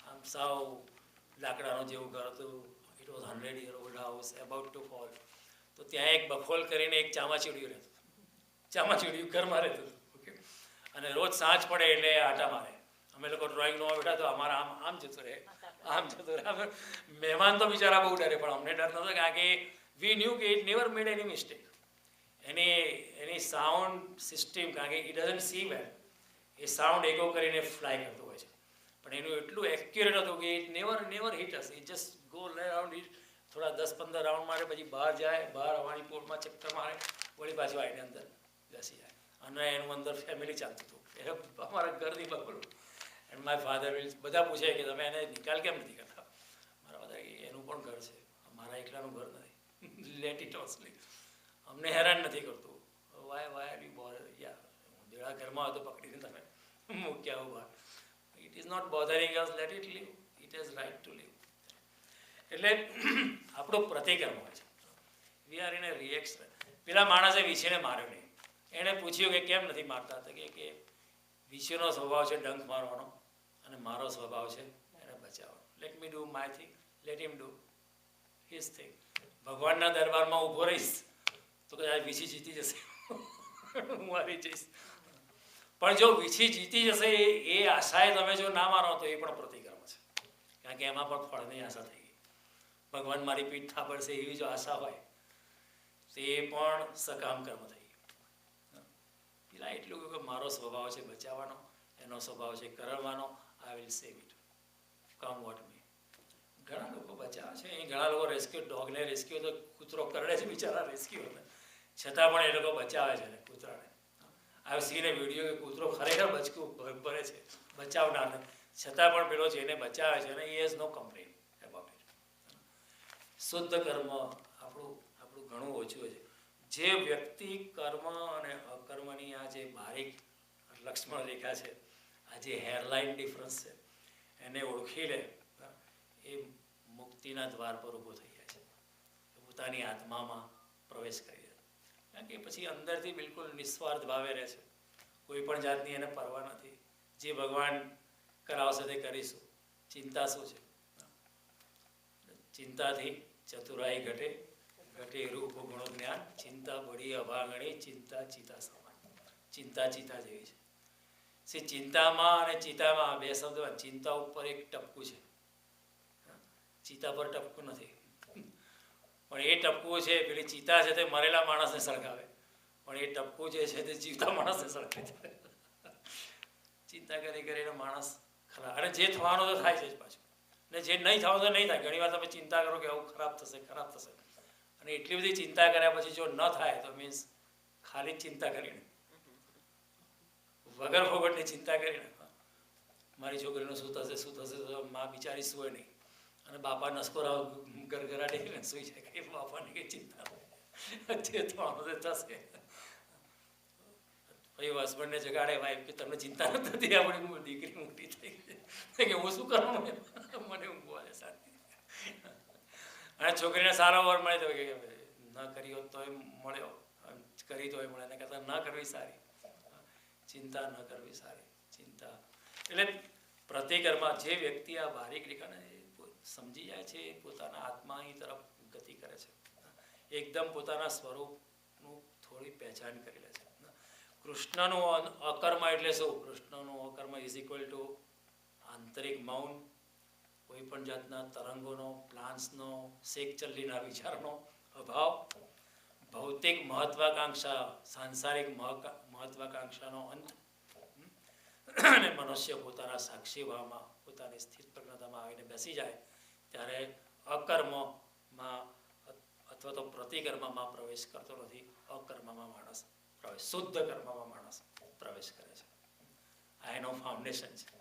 [SPEAKER 1] આમ સાવ લાકડાનું જેવું ઘર હતું. It was 100-year-old house about to fall. તો ત્યાં એક બખોલ કરીને એક ચામાચીડિયું રહેતું. ચામાચીડિયું ઘરમાં રહેતું. ઓકે. અને રોજ સાંજ પડે એટલે આટા મારે. અમે લોકો ડ્રોઈંગમાં બેઠા તો અમારા આમ જતું રહે, આમ જતું રહે. મહેમાન તો બિચારા બહુ ડરે, પણ અમને ડર નહોતો, કારણ કે વી ન્યૂ કે it never made any mistake. Any sound system, કારણ કે ઇટ ડઝન્ટ સી વેલ, એ સાઉન્ડ એકો કરીને ફ્લાય કરતો હોય છે. પણ એનું એટલું એક્યુરેટ હતું કે it never hit us. It just go round it. થોડા 10-15 રાઉન્ડ મારે, પછી બહાર જાય, બહાર હવાની પોળમાં ચક્કર મારે, વળી પાછું આવીને અંદર બેસી જાય. અને એનું અંદર ફેમિલી ચાલતું હતું, એ અમારા ઘરની બગડું. એન્ડ માય ફાધર વિલ, બધા પૂછે કે તમે એને નિકાલ કેમ નથી કરતા? મારા બધા એનું પણ ઘર છે, મારા એકલાનું ઘર નથી. લેટ ઇટ ઓસલી, અમને હેરાન નથી કરતું. વાય બી બોર યાર, દેડા ઘરમાં હતો પકડીને તમે મૂક્યા ઉભા. It is not bothering us, let it leave, it is right to leave. એટલે આપણો પ્રતિકર્મ હોય છે. We are in a reaction. પેલા માણસે વીછીને માર્યો નહીં. એણે પૂછ્યું કે કેમ નથી મારતા? તો કે વીછીનો સ્વભાવ છે ડંખ મારવાનો, અને મારો સ્વભાવ છે એને બચાવવાનો. Let me do my thing, let him do his thing. ભગવાનના દરબારમાં ઊભો રહીશ તો કદાચ વીછી જીતી જશે, હું હારી જઈશ. પણ જો વીછી જીતી જશે એ આશાએ તમે જો ના મારો તો એ પણ પ્રતિકર્મ છે, કારણ કે એમાં પણ ફળની આશા થઈ ગઈ. ભગવાન મારી પીઠ થાબડશે એવી જો આશા હોય તો એ પણ સકામ કર્મ થઈ ગયું. પેલા એટલું કહ્યું કે મારો સ્વભાવ છે બચાવવાનો, એનો સ્વભાવ છે કરવાનો. I will save it, come what me. ઘણા લોકો બચાવે છે. અહીં ઘણા લોકો રેસ્ક્યુ, ડોગને રેસ્ક્યુ તો કૂતરો કરડે છે બિચારા રેસ્ક્યુ, છતાં પણ એ લોકો બચાવે છે ને કૂતરાને. આઈ સીન એ વિડીયો કે કૂતરો ખરેખર બચકું ભરે છે બચાવનારને, છતાં પણ પેલો જેને બચાવે છે ને એ has no complain about it. શુદ્ધ કર્મ આપણું ઘણું ઓછું છે. જે વ્યક્તિ કર્મ અને અકર્મની આ જે બારીક લક્ષ્મણ રેખા છે, આ જે હેરલાઇન ડિફરન્સ છે, એને ઓળખી લે એ મુક્તિના દ્વાર પર ઊભો થઈ જાય છે, પોતાની આત્મામાં પ્રવેશ કરી જાય. કારણ કે પછી અંદરથી બિલકુલ નિસ્વાર્થ ભાવે રહે છે, કોઈ પણ જાતની એને પરવા નથી. જે ભગવાન કરાવશે તે કરીશું. ચિંતા શું છે? ચિંતાથી ચતુરાઈ ઘટે, ઘટે રૂપ ગુણ જ્ઞાન. ચિંતા બળી અભાગણી, ચિંતા ચિતા સમાન. ચિંતા ચિતા જેવી છે. સી ચિંતામાં અને ચિતામાં બે શબ્દમાં, ચિંતા ઉપર એક ટપકું છે, ચિતા પર ટપકું નથી. પણ એ ટપકું છે, પેલી ચિતા છે તે મરેલા માણસને સળગાવે, પણ એ ટપકું જે છે તે જીવતા માણસને સળગાવે. ચિંતા કરી કરીને માણસ ખરાબ, અને જે થવાનું તો થાય છે જ પાછું, ને જે નહીં થવાનું તો નહીં થાય. ઘણી વાર તમે ચિંતા કરો કે આવું ખરાબ થશે, અને એટલી બધી ચિંતા કર્યા પછી જો ન થાય તો મીન્સ ખાલી ચિંતા કરીને, વગર ફોગટની ચિંતા કરીને મારી છોકરીનું શું થશે તો માં બિચારી સુવે નહીં, અને બાપા નસકોરા ગરગરાટીને સુઈ જાય કે બાપાની કંઈ ચિંતા જે થવાનું થશે. પછી હસબન્ડને જગાડે વાઈફ કે તમને ચિંતા નથી, આપણી દીકરી મોટી થઈ ગઈ કે હું શું કરવાનું, મને ઊંઘવા દે શાંતિ. અને છોકરીને સારો વર મળે તો કે ન કરી હોત તોય મળ્યો, કરી તોય મળે, એને કરતાં ન કરવી સારી. ચિંતા ન કરવી સારી. ચિંતા એટલે પ્રતિકર્મા. જે વ્યક્તિ આ બારીક રેખાને સમજી જાય છે, પોતાના આત્માની તરફ ગતિ કરે છે, એકદમ પોતાના સ્વરૂપનું થોડી પહેચાન કરી લે છે. કૃષ્ણનું અકર્મ એટલે શું? કૃષ્ણનું અકર્મ ઇઝ ઇક્વલ ટુ આંતરિક મૌન, કોઈ પણ જાતના તરંગોનો, પ્લાન્સનો, શેક ચલ્લીના વિચારનો અભાવ, ભૌતિક મહત્વાકાંક્ષા, સાંસારિક મહત્વાકાંક્ષાનો અંત, અને મનુષ્ય પોતાના સાક્ષી ભાવમાં, પોતાની સ્થિત પ્રજ્ઞતામાં આવીને બેસી જાય ત્યારે અકર્મમાં અથવા તો પ્રતિકર્મમાં પ્રવેશ કરતો નથી. અકર્મમાં માણસ પ્રવેશ, શુદ્ધ કર્મમાં માણસ પ્રવેશ કરે છે. આ એનો ફાઉન્ડેશન છે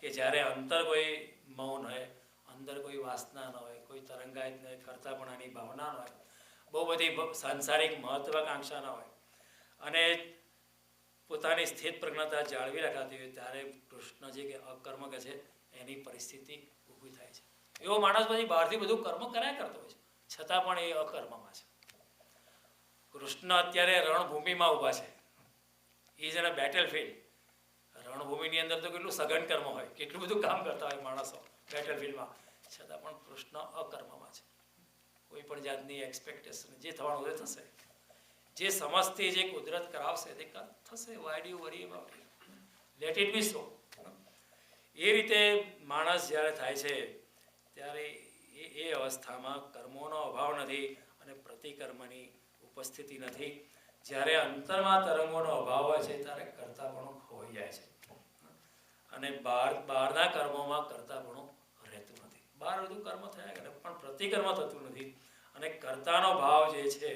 [SPEAKER 1] કે જ્યારે અંતર કોઈ મૌન હોય, અંદર કોઈ વાસના ન હોય, કોઈ તરંગાયત ન હોય, કરતાપણાની ભાવના ન હોય, બહુ બધી સાંસારિક મહત્વાકાંક્ષા ન હોય, અને પોતાની સ્થિત પ્રજ્ઞતા જાળવી રાખાતી હોય, ત્યારે કૃષ્ણ જે કે અકર્મ કે છે એની પરિસ્થિતિ ઊભી થાય છે. એવો માણસ પછી બહારથી બધું કર્મ કર્યા કરતો હોય છે, છતાં પણ એ અકર્મમાં છે. કૃષ્ણ અત્યારે રણભૂમિમાં ઊભા છે, ઇઝ ઇન અ બેટલફિલ્ડ. રણભૂમિની અંદર તો કેટલું સઘન કર્મ હોય, કેટલું બધું કામ કરતા હોય માણસો બેટલફિલ્ડમાં, છતાં પણ કૃષ્ણ અકર્મમાં છે. કોઈ પણ જાતની એક્સપેક્ટેશન, જે થવાનું એ થશે, જે સમજતી, જે કુદરત કરાવશે તે થશે. Why do you worry about it? Let it be so. એ રીતે માણસ જ્યારે થાય છે ત્યારે એ અવસ્થામાં કર્મોનો અભાવ નથી અને પ્રતિકર્મની ઉપસ્થિતિ નથી. જ્યારે અંતરમાં તરંગોનો અભાવ હોય છે ત્યારે કર્તાપણું ખોવાઈ જાય છે, અને બહારના કર્મોમાં કર્તાપણું રહેતું નથી. બહાર બધું કર્મ થયા કરે પણ પ્રતિકર્મ થતું નથી, અને કર્તાનો ભાવ જે છે,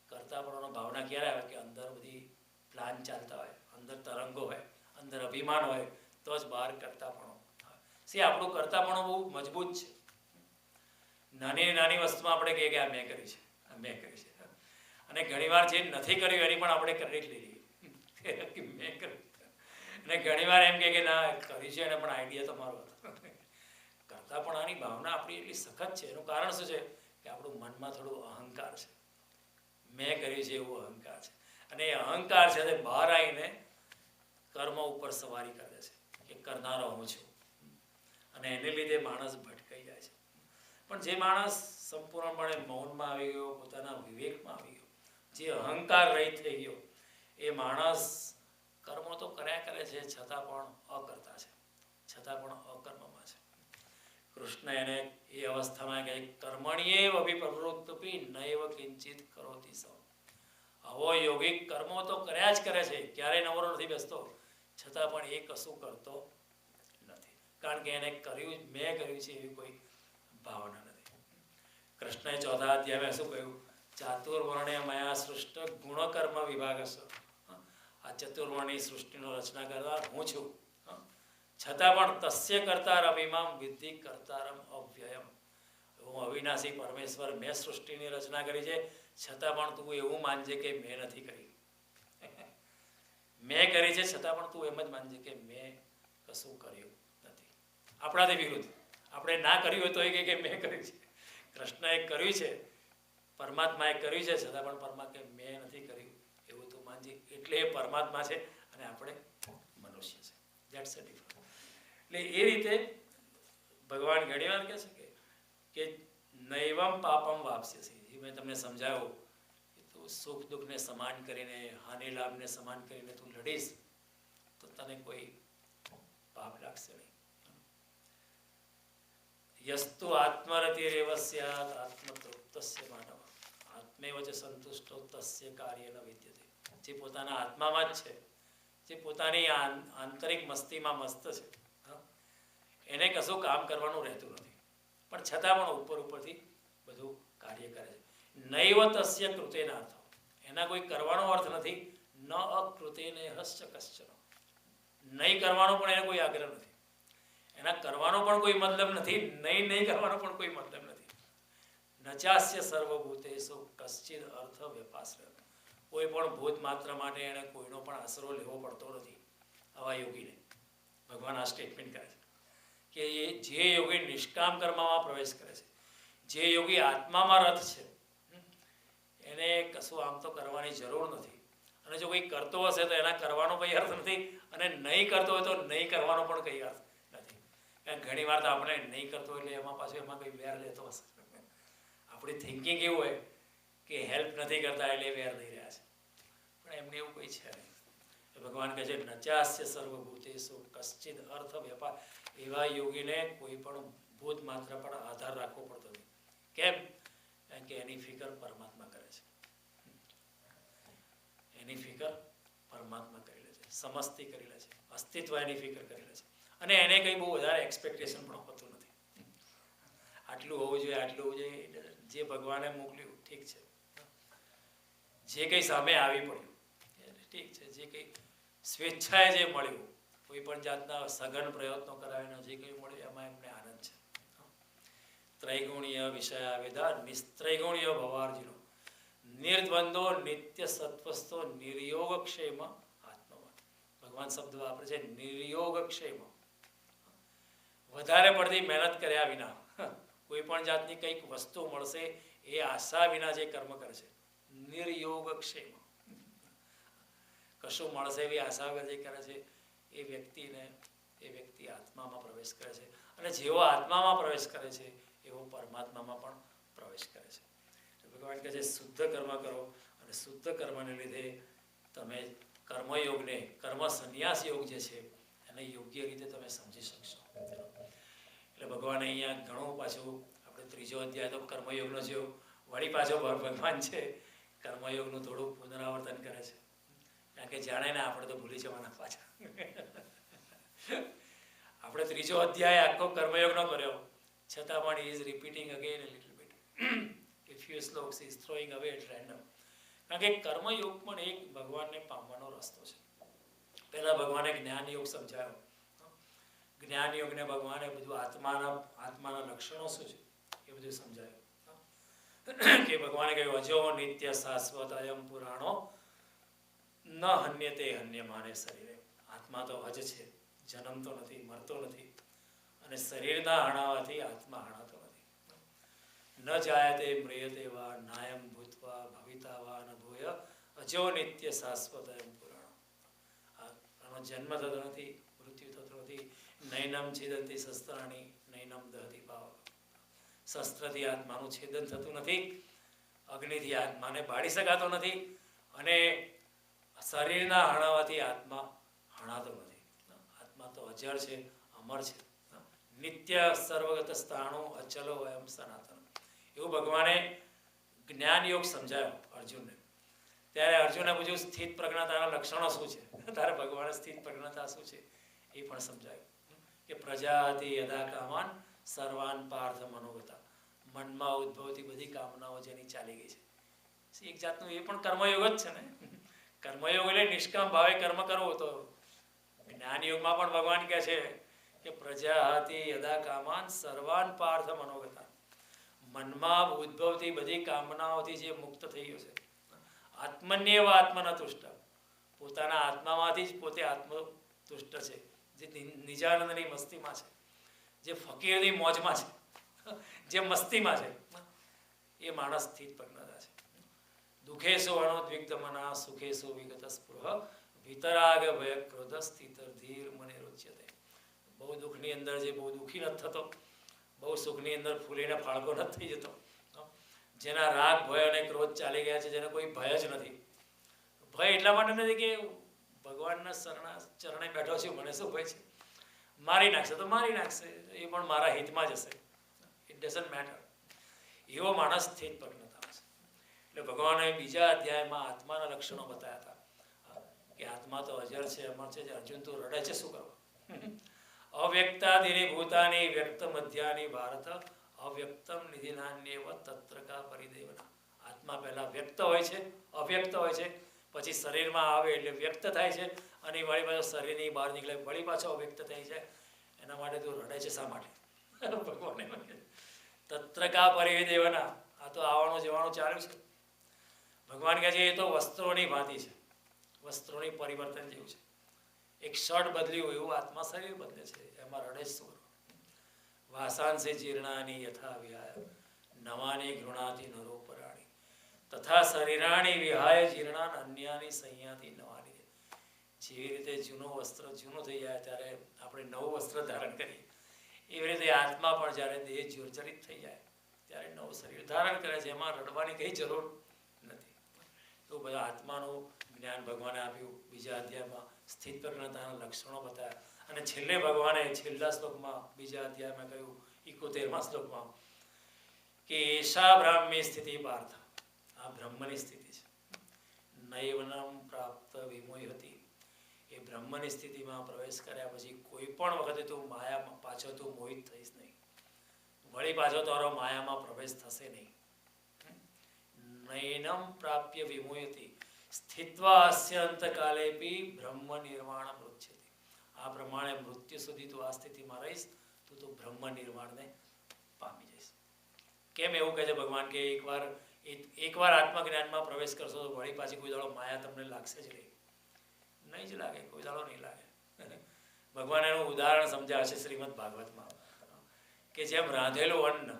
[SPEAKER 1] કર્તાપણોનો ભાવના ક્યારે આવે કે અંદર પ્લાન ચાલતા હોય, અંદર તરંગો હોય, અંદર અભિમાન હોય, તો જ બહાર કરતાપણું. આપણું કરતાપણું બહુ મજબૂત છે. નાની નાની વસ્તુમાં આપણે કહીએ કે આ મેં કરી છે, આ મેં કરી છે, અને ઘણીવાર જે નથી કર્યું એની પણ આપણે ક્રેડિટ લઈ લઈએ કે મેં કર્યું. અને ઘણીવાર એમ કે ના કરી છે એને પણ આઈડિયા તો મારો હતો. કરતાપણાની ભાવના આપણી એટલી સખત છે. એનું કારણ શું છે કે આપણું મનમાં થોડું અહંકાર છે. મેં કર્યું છે એવું અહંકાર છે, અને એ અહંકાર છે તે બહાર આવીને કર્મ ઉપર સવારી કરે છે કે કરનારો હું છું, અને એને લીધે માણસ ભટકાઈ જાય છે. પણ જે માણસ સંપૂર્ણપણે મૌનમાં આવી ગયો, પોતાના વિવેકમાં આવી ગયો, જે અહંકાર રહિત થઈ ગયો, એ માણસ કર્મો તો કર્યા કરે છે છતાં પણ અકર્તા છે, છતાં પણ અકર્મમાં છે. કૃષ્ણ એને એ અવસ્થામાં કહે કર્મણ્યેવ અભિપ્રવૃત્તોપી નૈવ કિંચિત કરોતિ સૌ. આવો યોગિક કર્મો તો કર્યા જ કરે છે, ક્યારેય નવરો નથી બેસતો, છતાં પણ એ કશું કરતો નથી, કારણ કે એને કર્યું, મેં કર્યું છે એવી કોઈ ભાવના નથી. કૃષ્ણએ 4થા અધ્યાયમાં શું કહ્યું? ચાતુર્વર્ણ્ય મયા સૃષ્ટ ગુણકર્મ વિભાગસ્ય. આ ચતુર્વર્ણની સૃષ્ટિનો રચના કરનાર હું છું, છતાં પણ તસ્ય કર્તાર અભિમામ વિદ્ધિ કર્તારમ અવ્યયમ. હું અવિનાશી પરમેશ્વર, મેં સૃષ્ટિની રચના કરી છે, છતાં પણ તું એવું માનજે કે મેં નથી કરી. મેં કરી છે છતાં પણ તું એમ જ માનજે કે મેં કશું કર્યું નથી. આપણાથી વિરુદ્ધ. આપણે ના કર્યું હોય તો એ કહે કે મેં કર્યું છે. કૃષ્ણએ કર્યું છે, પરમાત્માએ કર્યું છે, છતાં પણ પરમાત્મા કે મેં નથી કર્યું એવું તું માનજે. એટલે એ પરમાત્મા છે અને આપણે મનુષ્ય છે. That's a difference. એટલે એ રીતે ભગવાન ઘણીવાર કહે છે કે નૈવમ પાપમ વાપ્સ્યસી. એ મેં તમને સમજાવ્યું કે તું સુખ દુઃખને સમાન કરીને, હાનિ લાભને સમાન કરીને તું લડીશ તો તને કોઈ પાપ લાગશે નહીં. યસ્તુ આત્મરતિરેવ સ્યાત આત્મતૃપ્તસ્ય માનવ આત્મેવ ચ સંતુષ્ટો તસ્ય કાર્ય ન વિદ્યતે. જે પોતાના આત્મામાં જ છે, જે પોતાની આંતરિક મસ્તીમાં મસ્ત છે, એને કશું કામ કરવાનું રહેતું નથી, પણ છતાં પણ ઉપરથી બધું કાર્ય કરે છે. નૈવ તસ્ય કૃતેનાર્થ. એના કોઈ કરવાનો અર્થ નથી. ન અકૃતેને હસ્ય કશ્ચન. નહીં કરવાનો પણ એને કોઈ આગ્રહ નથી, એના કરવાનો પણ કોઈ મતલબ નથી, નહીં કરવાનો પણ કોઈ મતલબ નથી. નચાસ્ય સર્વભૂતેષુ કશ્ચિદ અર્થ વ્યપાશ્રય. કોઈ પણ ભૂત માત્ર માટે એને કોઈનો પણ આશરો લેવો પડતો નથી. આવા યોગીને ભગવાન આ સ્ટેટમેન્ટ કરે છે કે જે યોગી નિષ્કામ કર્મમાં પ્રવેશ કરે છે, જે યોગી આત્મામાં રત છે, એને કશું આમ તો કરવાની જરૂર નથી. અને જો કોઈ કરતો હશે તો એના કરવાનો કંઈ અર્થ નથી, અને નહીં કરતો હોય તો નહીં કરવાનો પણ કંઈ અર્થ નથી. કારણ ઘણી વાર તો આપણે નહીં કરતો એટલે એમાં પાછું એમાં કંઈ વેર લેતો હશે. આપણી થિંકિંગ એવું હોય કે હેલ્પ નથી કરતા એટલે વેર લઈ રહ્યા છે, પણ એમને એવું કંઈ છે નહીં. ભગવાન કહે છે નચાસ્ય સર્વભૂતેષુ કશ્ચિદ અર્થ વ્યાપાર. એવા યોગીને કોઈ પણ ભૂત માત્ર પણ આધાર રાખવો પડતો નથી. કેમ? કારણ કે એની ફિકર પરમાત્મા કરે છે, એની ફિકર પરમાત્મા કરી લે છે, સમસ્તી કરી લે છે, અસ્તિત્વ એની ફિકર કરી લે છે, અને એને કંઈ બહુ વધારે એક્સપેક્ટેશન પણ હોતું નથી. આટલું હોવું જોઈએ, આટલું હોવું જોઈએ. જે ભગવાને મોકલ્યું ઠીક છે, જે કંઈ સામે આવી પડ્યું ઠીક છે, જે કંઈ સ્વેચ્છાએ જે મળ્યું, કોઈ પણ જાતના સઘન પ્રયત્નો કરાવીને જે કંઈ મળ્યું એમાં એમને આનંદ છે. ત્રૈગુણીય વિષયા વેદા નિસ્ત્રૈગુણીય ભવાર્જુનો નિર્દ્વંદો નિત્ય સત્વસ્તો નિર્યોગક્ષેમ આત્મવાન. ભગવાન શબ્દ વાપરે છે નિર્યોગક્ષેમ. વધારે પડતી મહેનત કર્યા વિના, કોઈ પણ જાતની કંઈક વસ્તુ મળશે એ આશા વિના જે કર્મ કરે છે, નિર્યોગક્ષેમ. કશું મળશે એવી આશા વગર જે કરે છે એ વ્યક્તિ આત્મામાં પ્રવેશ કરે છે, અને જેવો આત્મામાં પ્રવેશ કરે છે એવો પરમાત્મામાં પણ પ્રવેશ કરે છે. ભગવાન કહે છે શુદ્ધ કર્મ કરો, અને શુદ્ધ કર્મને લીધે તમે કર્મયોગને, કર્મ સંન્યાસ યોગ જે છે એને યોગ્ય રીતે તમે સમજી શકશો. એટલે ભગવાન અહીંયા ઘણું પાછું, આપણે 3જો અધ્યાય તો કર્મયોગનો જેવો, વળી પાછો ભગવાન છે કર્મયોગનું થોડું પુનરાવર્તન કરે છે, કારણ કે જાણે ને આપણે તો ભૂલી જવાના પાછા. આપણે 3જો અધ્યાય આખો કર્મયોગનો કર્યો, છતાં પણ he is repeating again a little bit. A few sloks he is throwing away at random. કારણ કે કર્મયોગ પણ એક ભગવાનને પામવાનો રસ્તો છે. પહેલા ભગવાને જ્ઞાન યોગ સમજાયો. જ્ઞાન યોગને ભગવાને બધું આત્માના લક્ષણો શું છે એ બધું સમજાયું. કે ભગવાને કહ્યું અજો નિત્ય શાશ્વત અયમ પુરાણો ન હન્યતે હન્યમાને શરીરે. આત્મા તો અજ છે, જન્મતો નથી, મરતો નથી, અને શરીરના હણાવાથી આત્મા હણાતો નથી. ન જાયતે મ્રિયતે વા નાયમ ભૂત્વા ભવિતા વા ન ભૂય અજો નિત્ય શાશ્વત અયમ પુરાણો. આનો જન્મ થતો નથી, મૃત્યુ થતો નથી. નૈનમ છેદંતી શસ્ત્રાણી નૈનમ દહતી ભાવ. શસ્ત્રથી આત્માનું છેદન થતું નથી, અગ્નિથી આત્માને બાળી શકાતો નથી, અને શરીરના હણાવાથી આત્મા હણાતો નથી. આત્મા તો અજર છે, અમર છે, નિત્ય સર્વગત સ્થાણુ અચલો એમ સનાતન. એવું ભગવાને જ્ઞાન યોગ સમજાયો અર્જુનને. ત્યારે અર્જુને પૂછ્યું સ્થિત પ્રજ્ઞતાના લક્ષણો શું છે. ત્યારે ભગવાને સ્થિત પ્રજ્ઞતા શું છે એ પણ સમજાયું. કે પ્રજાતિ યદા કામાન સર્વાન પાર્થ મનોગતા. મનમાં ઉદ્ભવતી બધી કામનાઓ જેની ચાલી ગઈ છે. એક જાતનું એ પણ કર્મયોગ જ છે ને. કર્મયોગ એટલે નિષ્કામ ભાવે કર્મ કરવો. તો જ્ઞાન યોગમાં પણ ભગવાન કહે છે કે પ્રજાતિ યદા કામાન સર્વાન પાર્થ મનોગતા. મનમાં ઉદ્ભવતી બધી કામનાઓથી જે મુક્ત થઈ ગયો છે. આત્મન્યવ આત્મન તુષ્ટ. પોતાના આત્મામાંથી જ પોતે આત્મતુષ્ટ છે, જે નિજાનંદની મસ્તીમાં છે, જે ફકીરની મોજમાં છે, જે મસ્તીમાં છે, એ માણસ સ્થિત પ્રજ્ઞતા છે. દુઃખેશુ અનોદ્વિગ્ધ મના સુખેશુ વિગત સ્પૃહ વિતરાગ ભય ક્રોધ સ્થિત ધીર મને રોચ્યતે. બહુ દુઃખની અંદર જે બહુ દુઃખી નથી થતો, બહુ સુખની અંદર ફૂલીને ફાળકો નથી થઈ જતો, જેના રાગ ભય અને ક્રોધ ચાલી ગયા છે, જેને કોઈ ભય જ નથી. ભય એટલા માટે નથી કે ભગવાનના ચરણે બેઠો છું, મને શું ભય છે, મારી નાખશે તો મારી નાખશે, એ પણ મારા હિતમાં જ હશે, ઇટ ડઝન્ટ મેટર. એવો માણસ સ્થિત પ્રજ્ઞતા છે. એટલે ભગવાને બીજા અધ્યાયમાં આત્માના લક્ષણો બતાવ્યા હતા કે આત્મા તો અજર છે, અમર છે. અર્જુન તું રડે છે શું કરવા? અવ્યક્તાદિની ભૂતાની વ્યક્ત મધ્યાની ભારત અવ્યક્તમ નિધિનાન્યવ તત્ર કા પરિદેવના. આત્મા પહેલા વ્યક્ત હોય છે, અવ્યક્ત હોય છે, પછી શરીરમાં આવે એટલે વ્યક્ત થાય છે, અને વળી પાછો શરીરની બહાર નીકળે વળી પાછો અવ્યક્ત થાય છે. એના માટે તું રડે છે શા માટે? ભગવાને તત્ર કા પરિદેવના. આ તો આવવાનું જવાનું ચાલ્યું છે. ભગવાન કહે છે એ તો વસ્ત્રોની ભાંતિ છે, વસ્ત્રોની પરિવર્તન જેવું છે. એક શર્ટ બદલ્યું એવું આત્મા શરીર બદલે છે, એમાં રડે શું? વાસાંસે જીર્ણાની યથા વિહાય નવાની ઘૃણાથી નરોપરાણી તથા શરીરાણી વિહાય જીર્ણાન અન્યાની સંયાથી નવાની. જેવી રીતે જૂનું વસ્ત્ર જૂનું થઈ જાય ત્યારે આપણે નવું વસ્ત્ર ધારણ કરીએ, એવી રીતે આત્મા પણ જ્યારે દેહ જર્જરિત થઈ જાય ત્યારે નવું શરીર ધારણ કરે છે. એમાં રડવાની કંઈ જરૂર નથી. તો બધા આત્માનું જ્ઞાન ભગવાને આપ્યું. બીજા અધ્યાયમાં સ્થિત પ્રજ્ઞતાના લક્ષણો બતાવ્યા, અને છેલ્લે ભગવાને છેલ્લા શ્લોકમાં બીજા અધ્યાયમાં કહ્યું 71મા શ્લોકમાં કે એશા બ્રાહ્મી સ્થિતિ પાર્થ. આ બ્રહ્મની સ્થિતિ છે. નૈવનમ પ્રાપ્ત વિમોહી હતી. એ બ્રહ્મની સ્થિતિમાં પ્રવેશ કર્યા પછી કોઈ પણ વખતે તું માયામાં પાછો તું મોહિત થઈશ નહીં, વળી પાછો તારો માયામાં પ્રવેશ થશે નહીં. નૈનમ પ્રાપ્ય વિમોહતી સ્થિત્વા અસ્ય અંતકાલેપી બ્રહ્મ નિર્વાણ મૃચ્છતિ. આ પ્રમાણે મૃત્યુ સુધી તું આ સ્થિતિમાં રહીશ તો તું બ્રહ્મ નિર્વાણને પામી જઈશ. કેમ એવું કહે છે ભગવાન કે એકવાર આત્મજ્ઞાનમાં પ્રવેશ કરશો તો વળી પાછી કોઈ દાડો માયા તમને લાગશે જ નહીં જ લાગે, કોઈ દાડો નહીં લાગે. ભગવાન એનું ઉદાહરણ સમજાવે છે શ્રીમદ ભાગવતમાં કે જેમ રાંધેલું અન્ન,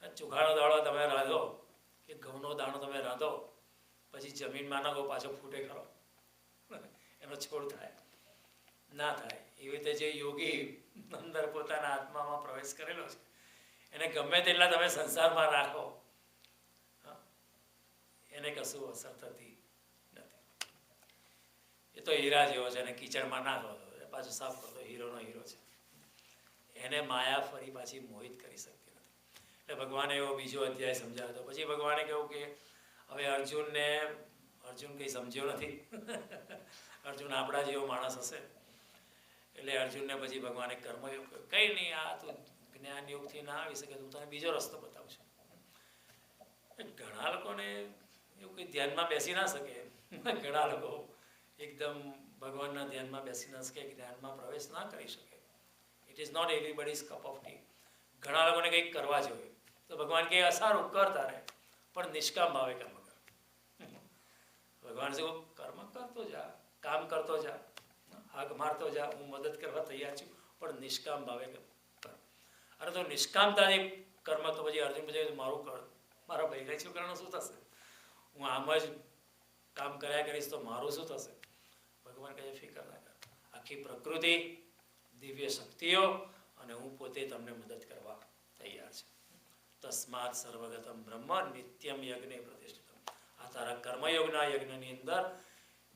[SPEAKER 1] ચોખાનો દાણો તમે રાંધો કે ઘઉંનો દાણો તમે રાંધો, પછી જમીનમાં નાખો પાછો ફૂટે ખરો, એનો છોડ થાય ના થાય. એવી રીતે જે યોગી અંદર પોતાના આત્મામાં પ્રવેશ કરેલો છે એને ગમે તેટલા તમે સંસારમાં રાખો, એને કશું અસર થતી નથી. એ તો હીરા જેવો છે, એને કીચડમાં નાખો પાછું સાફ કરતો હીરોનો હીરો છે. એને માયા ફરી પાછી મોહિત કરી શકતી નથી. એટલે ભગવાને એવો બીજો અધ્યાય સમજાવ્યો હતો. પછી ભગવાને કહ્યું કે હવે અર્જુન કંઈ સમજ્યો નથી. અર્જુન આપણા જેવો માણસ હશે. એટલે અર્જુનને પછી ભગવાને કર્મયોગ કહ્યું. કંઈ નહીં, આ તું જ્ઞાન યોગથી ના આવી શકે, હું તને બીજો રસ્તો બતાવું છું. ઘણા લોકોને એવું કોઈ ધ્યાનમાં બેસી ના શકે. ઘણા લોકો એકદમ ભગવાનના ધ્યાનમાં બેસી ના શકે, જ્ઞાનમાં પ્રવેશ ના કરી શકે. It is not everybody's cup of tea. ઘણા લોકોને કંઈક કરવા જોઈએ તો ભગવાન કહે સારું કર તારે, પણ નિષ્કામ ભાવે કર્મ કર. ભગવાન શું કર્મ કરતો જા, કામ કરતો જા, હાક મારતો જા, હું મદદ કરવા તૈયાર છું, પણ નિષ્કામ ભાવે કર. અરે તો નિષ્કામતાથી કર્મ તો પછી અર્જુન પછી મારું કર, મારા બૈરાઈ છોકરાનું શું થશે? હું આમ જ કામ કર્યા કરીશ તો મારું શું થશે? ભગવાન કહે ફિકર ના કર, આખી પ્રકૃતિ, દિવ્ય શક્તિઓ અને હું પોતે તમને મદદ કરવા તૈયાર છે. તસ્માત સર્વગતમ બ્રહ્મ નિત્યમ યજ્ઞે પ્રતિષ્ઠિતમ. આ તારા કર્મયોગના યજ્ઞની અંદર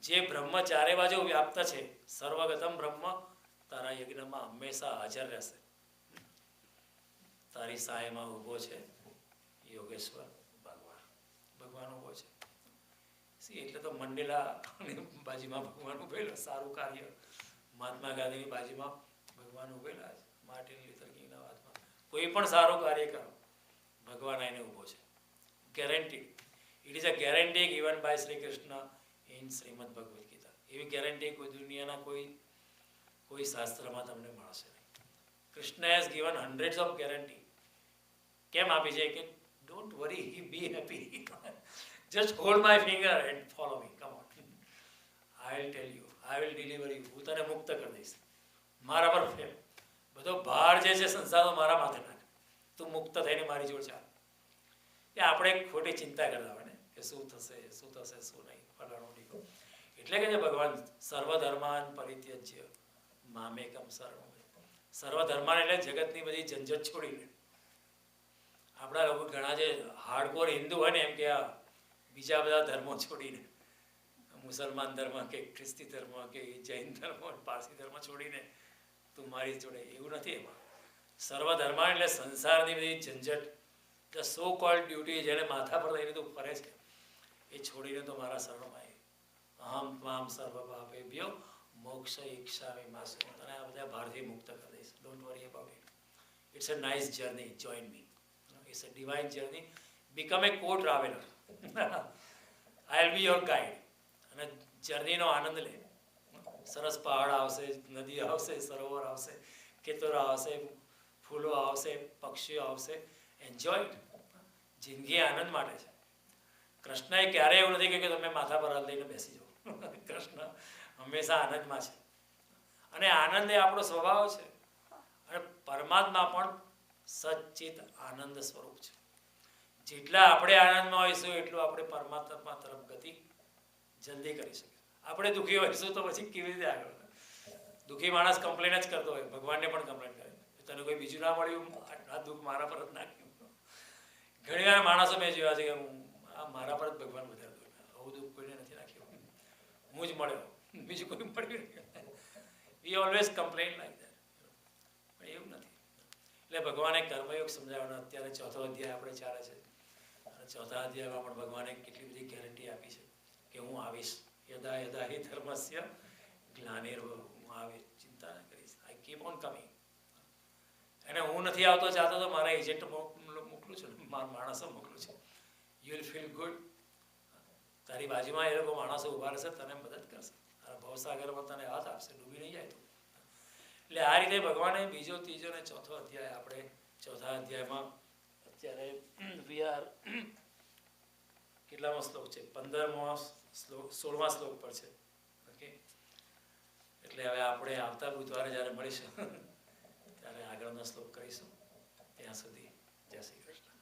[SPEAKER 1] જે બ્રહ્મ ચારે બાજુ વ્યાપ્ત છે, સર્વગતમ બ્રહ્મ તારા યજ્ઞમાં હંમેશા હાજર રહેશે. તારી સાયમાં ઊભો છે યોગેશ્વર ભગવાન. ભગવાન ઊભો છે. એટલે તો મંડેલા બાજુમાં ભગવાન ઉભેલો, સારું કાર્ય. મહાત્મા ગાંધીની બાજુમાં ભગવાન ઉભેલા છે. માર્ટિન લ્યુથર કિંગના વાતમાં કોઈ પણ સારું કાર્ય કરો, ભગવાન આઈને ઊભો છે. Guarantee. It is a guarantee given by Shri Krishna in Shrimad Bhagavad Gita. એવી ગેરંટી કોઈ દુનિયાના કોઈ શાસ્ત્રમાં તમને મળશે નહીં. Krishna has given hundreds of guarantee. કેમ આપી છે કે don't worry, be happy, just hold my finger and follow me, come on, I will tell you, I will deliver you. હું તને મુક્ત કરી દઈશ. મારા પર ફેર, બધો ભાર જે છે સંસારનો મારા માથે નાખ, તું મુક્ત થઈને મારી જોડે ચાલ. એ આપણે ખોટી ચિંતા કરતા હોય ને કે શું થશે શું નહીં, ફલાણું ઢીકણું. એટલે કે જે ભગવાન સર્વધર્માન પરિત્યજ્ય મામેકમ શરણમ. સર્વધર્માન એટલે જગતની બધી ઝંઝટ છોડીને. આપણા લોકો ઘણા જે હાર્ડકોર હિન્દુ હોય ને એમ કે આ બીજા બધા ધર્મો છોડીને, મુસલમાન ધર્મ કે ખ્રિસ્તી ધર્મ કે જૈન ધર્મ પારસી ધર્મ છોડીને તું મારી જોડે, એવું નથી. એમાં સર્વધર્માન એટલે સંસારની બધી ઝંઝટ, ધ સો કોલ્ડ ડ્યુટી જેને માથા પર લઈને તું ફરે છે, એ છોડીને તો મારા શરણમાં આવી. અહમ ત્વામ સર્વ પાપેભ્યો મોક્ષ ઈચ્છામિ મા શુચિ. તને આ બધા ભારથી મુક્ત કરી દઈશ. Don't worry about it. It's a nice journey, join me. It's a divine journey. Become a co traveller. I will be your guide. અને જર્નીનો આનંદ લે. સરસ પહાડ આવશે, નદી આવશે, સરોવર આવશે, ખેતરો આવશે, ફૂલો આવશે, પક્ષીઓ આવશે. Enjoy it. જિંદગી આનંદ માટે છે. કૃષ્ણએ ક્યારેય એવું નથી કહ્યું કે તમે માથા પર હાથ લઈને બેસી જાઓ. કૃષ્ણ હંમેશા આનંદમાં છે. અને આનંદ એ આપણો સ્વભાવ છે. અને પરમાત્મા પણ સચ્ચિત આનંદ સ્વરૂપ છે. જેટલા આપણે આનંદમાં હોઈશું એટલું આપણે પરમાત્મા તરફ ગતિ જલ્દી કરી શકીએ. આપણે દુઃખી હોઈશું તો પછી કેવી રીતે આગળ? દુઃખી માણસ કમ્પ્લેન જ કરતો હોય, ભગવાનને પણ કમ્પ્લેન કરે, તને કોઈ બીજું ના મળ્યું, આ દુઃખ મારા પર જ નાખ્યું. ઘણી વાર માણસો મેં જોયા છે કે મારા પર જ ભગવાન વધારે દુઃખ, આવું દુઃખ કોઈને નથી નાખ્યું, હું જ મળ્યો, બીજું કોઈ મળ્યું નહીં. We always complain like that. પણ એવું નથી. એટલે ભગવાને કર્મયોગ સમજાવવાનો અત્યારે 4થો અધ્યાય આપણે ચાલે છે. અને 4થા અધ્યાયમાં પણ ભગવાને કેટલી બધી ગેરંટી આપી છે કે હું આવીશ. યદા યદા હિ ધર્મસ્ય ગ્લાનિર્ભવ. હું આવીશ, ચિંતા ના કરીશ. આઈ કીપ ઓન કમિંગ. અને હું નથી આવતો ચાહતો તો મારા એજન્ટ મોકલું છું, મારા માણસો મોકલું છું. You will feel good. તારી બાજુમાં એ લોકો માણસો ઉભા રહેશે, તને મદદ કરશે, તારા ભવસાગરમાં તને હાથ આપશે, ડૂબી નહીં જાય તું. એટલે આ રીતે ભગવાને બીજો, ત્રીજો ને 4થો અધ્યાય, આપણે 4થા અધ્યાયમાં અત્યારે વી આર કેટલામો શ્લોક છે? 15મો શ્લોક, 16મા શ્લોક પર છે. ઓકે, એટલે હવે આપણે આવતા બુધવારે જ્યારે મળીશું ત્યારે આગળનો શ્લોક કરીશું. ત્યાં સુધી જય શ્રી કૃષ્ણ.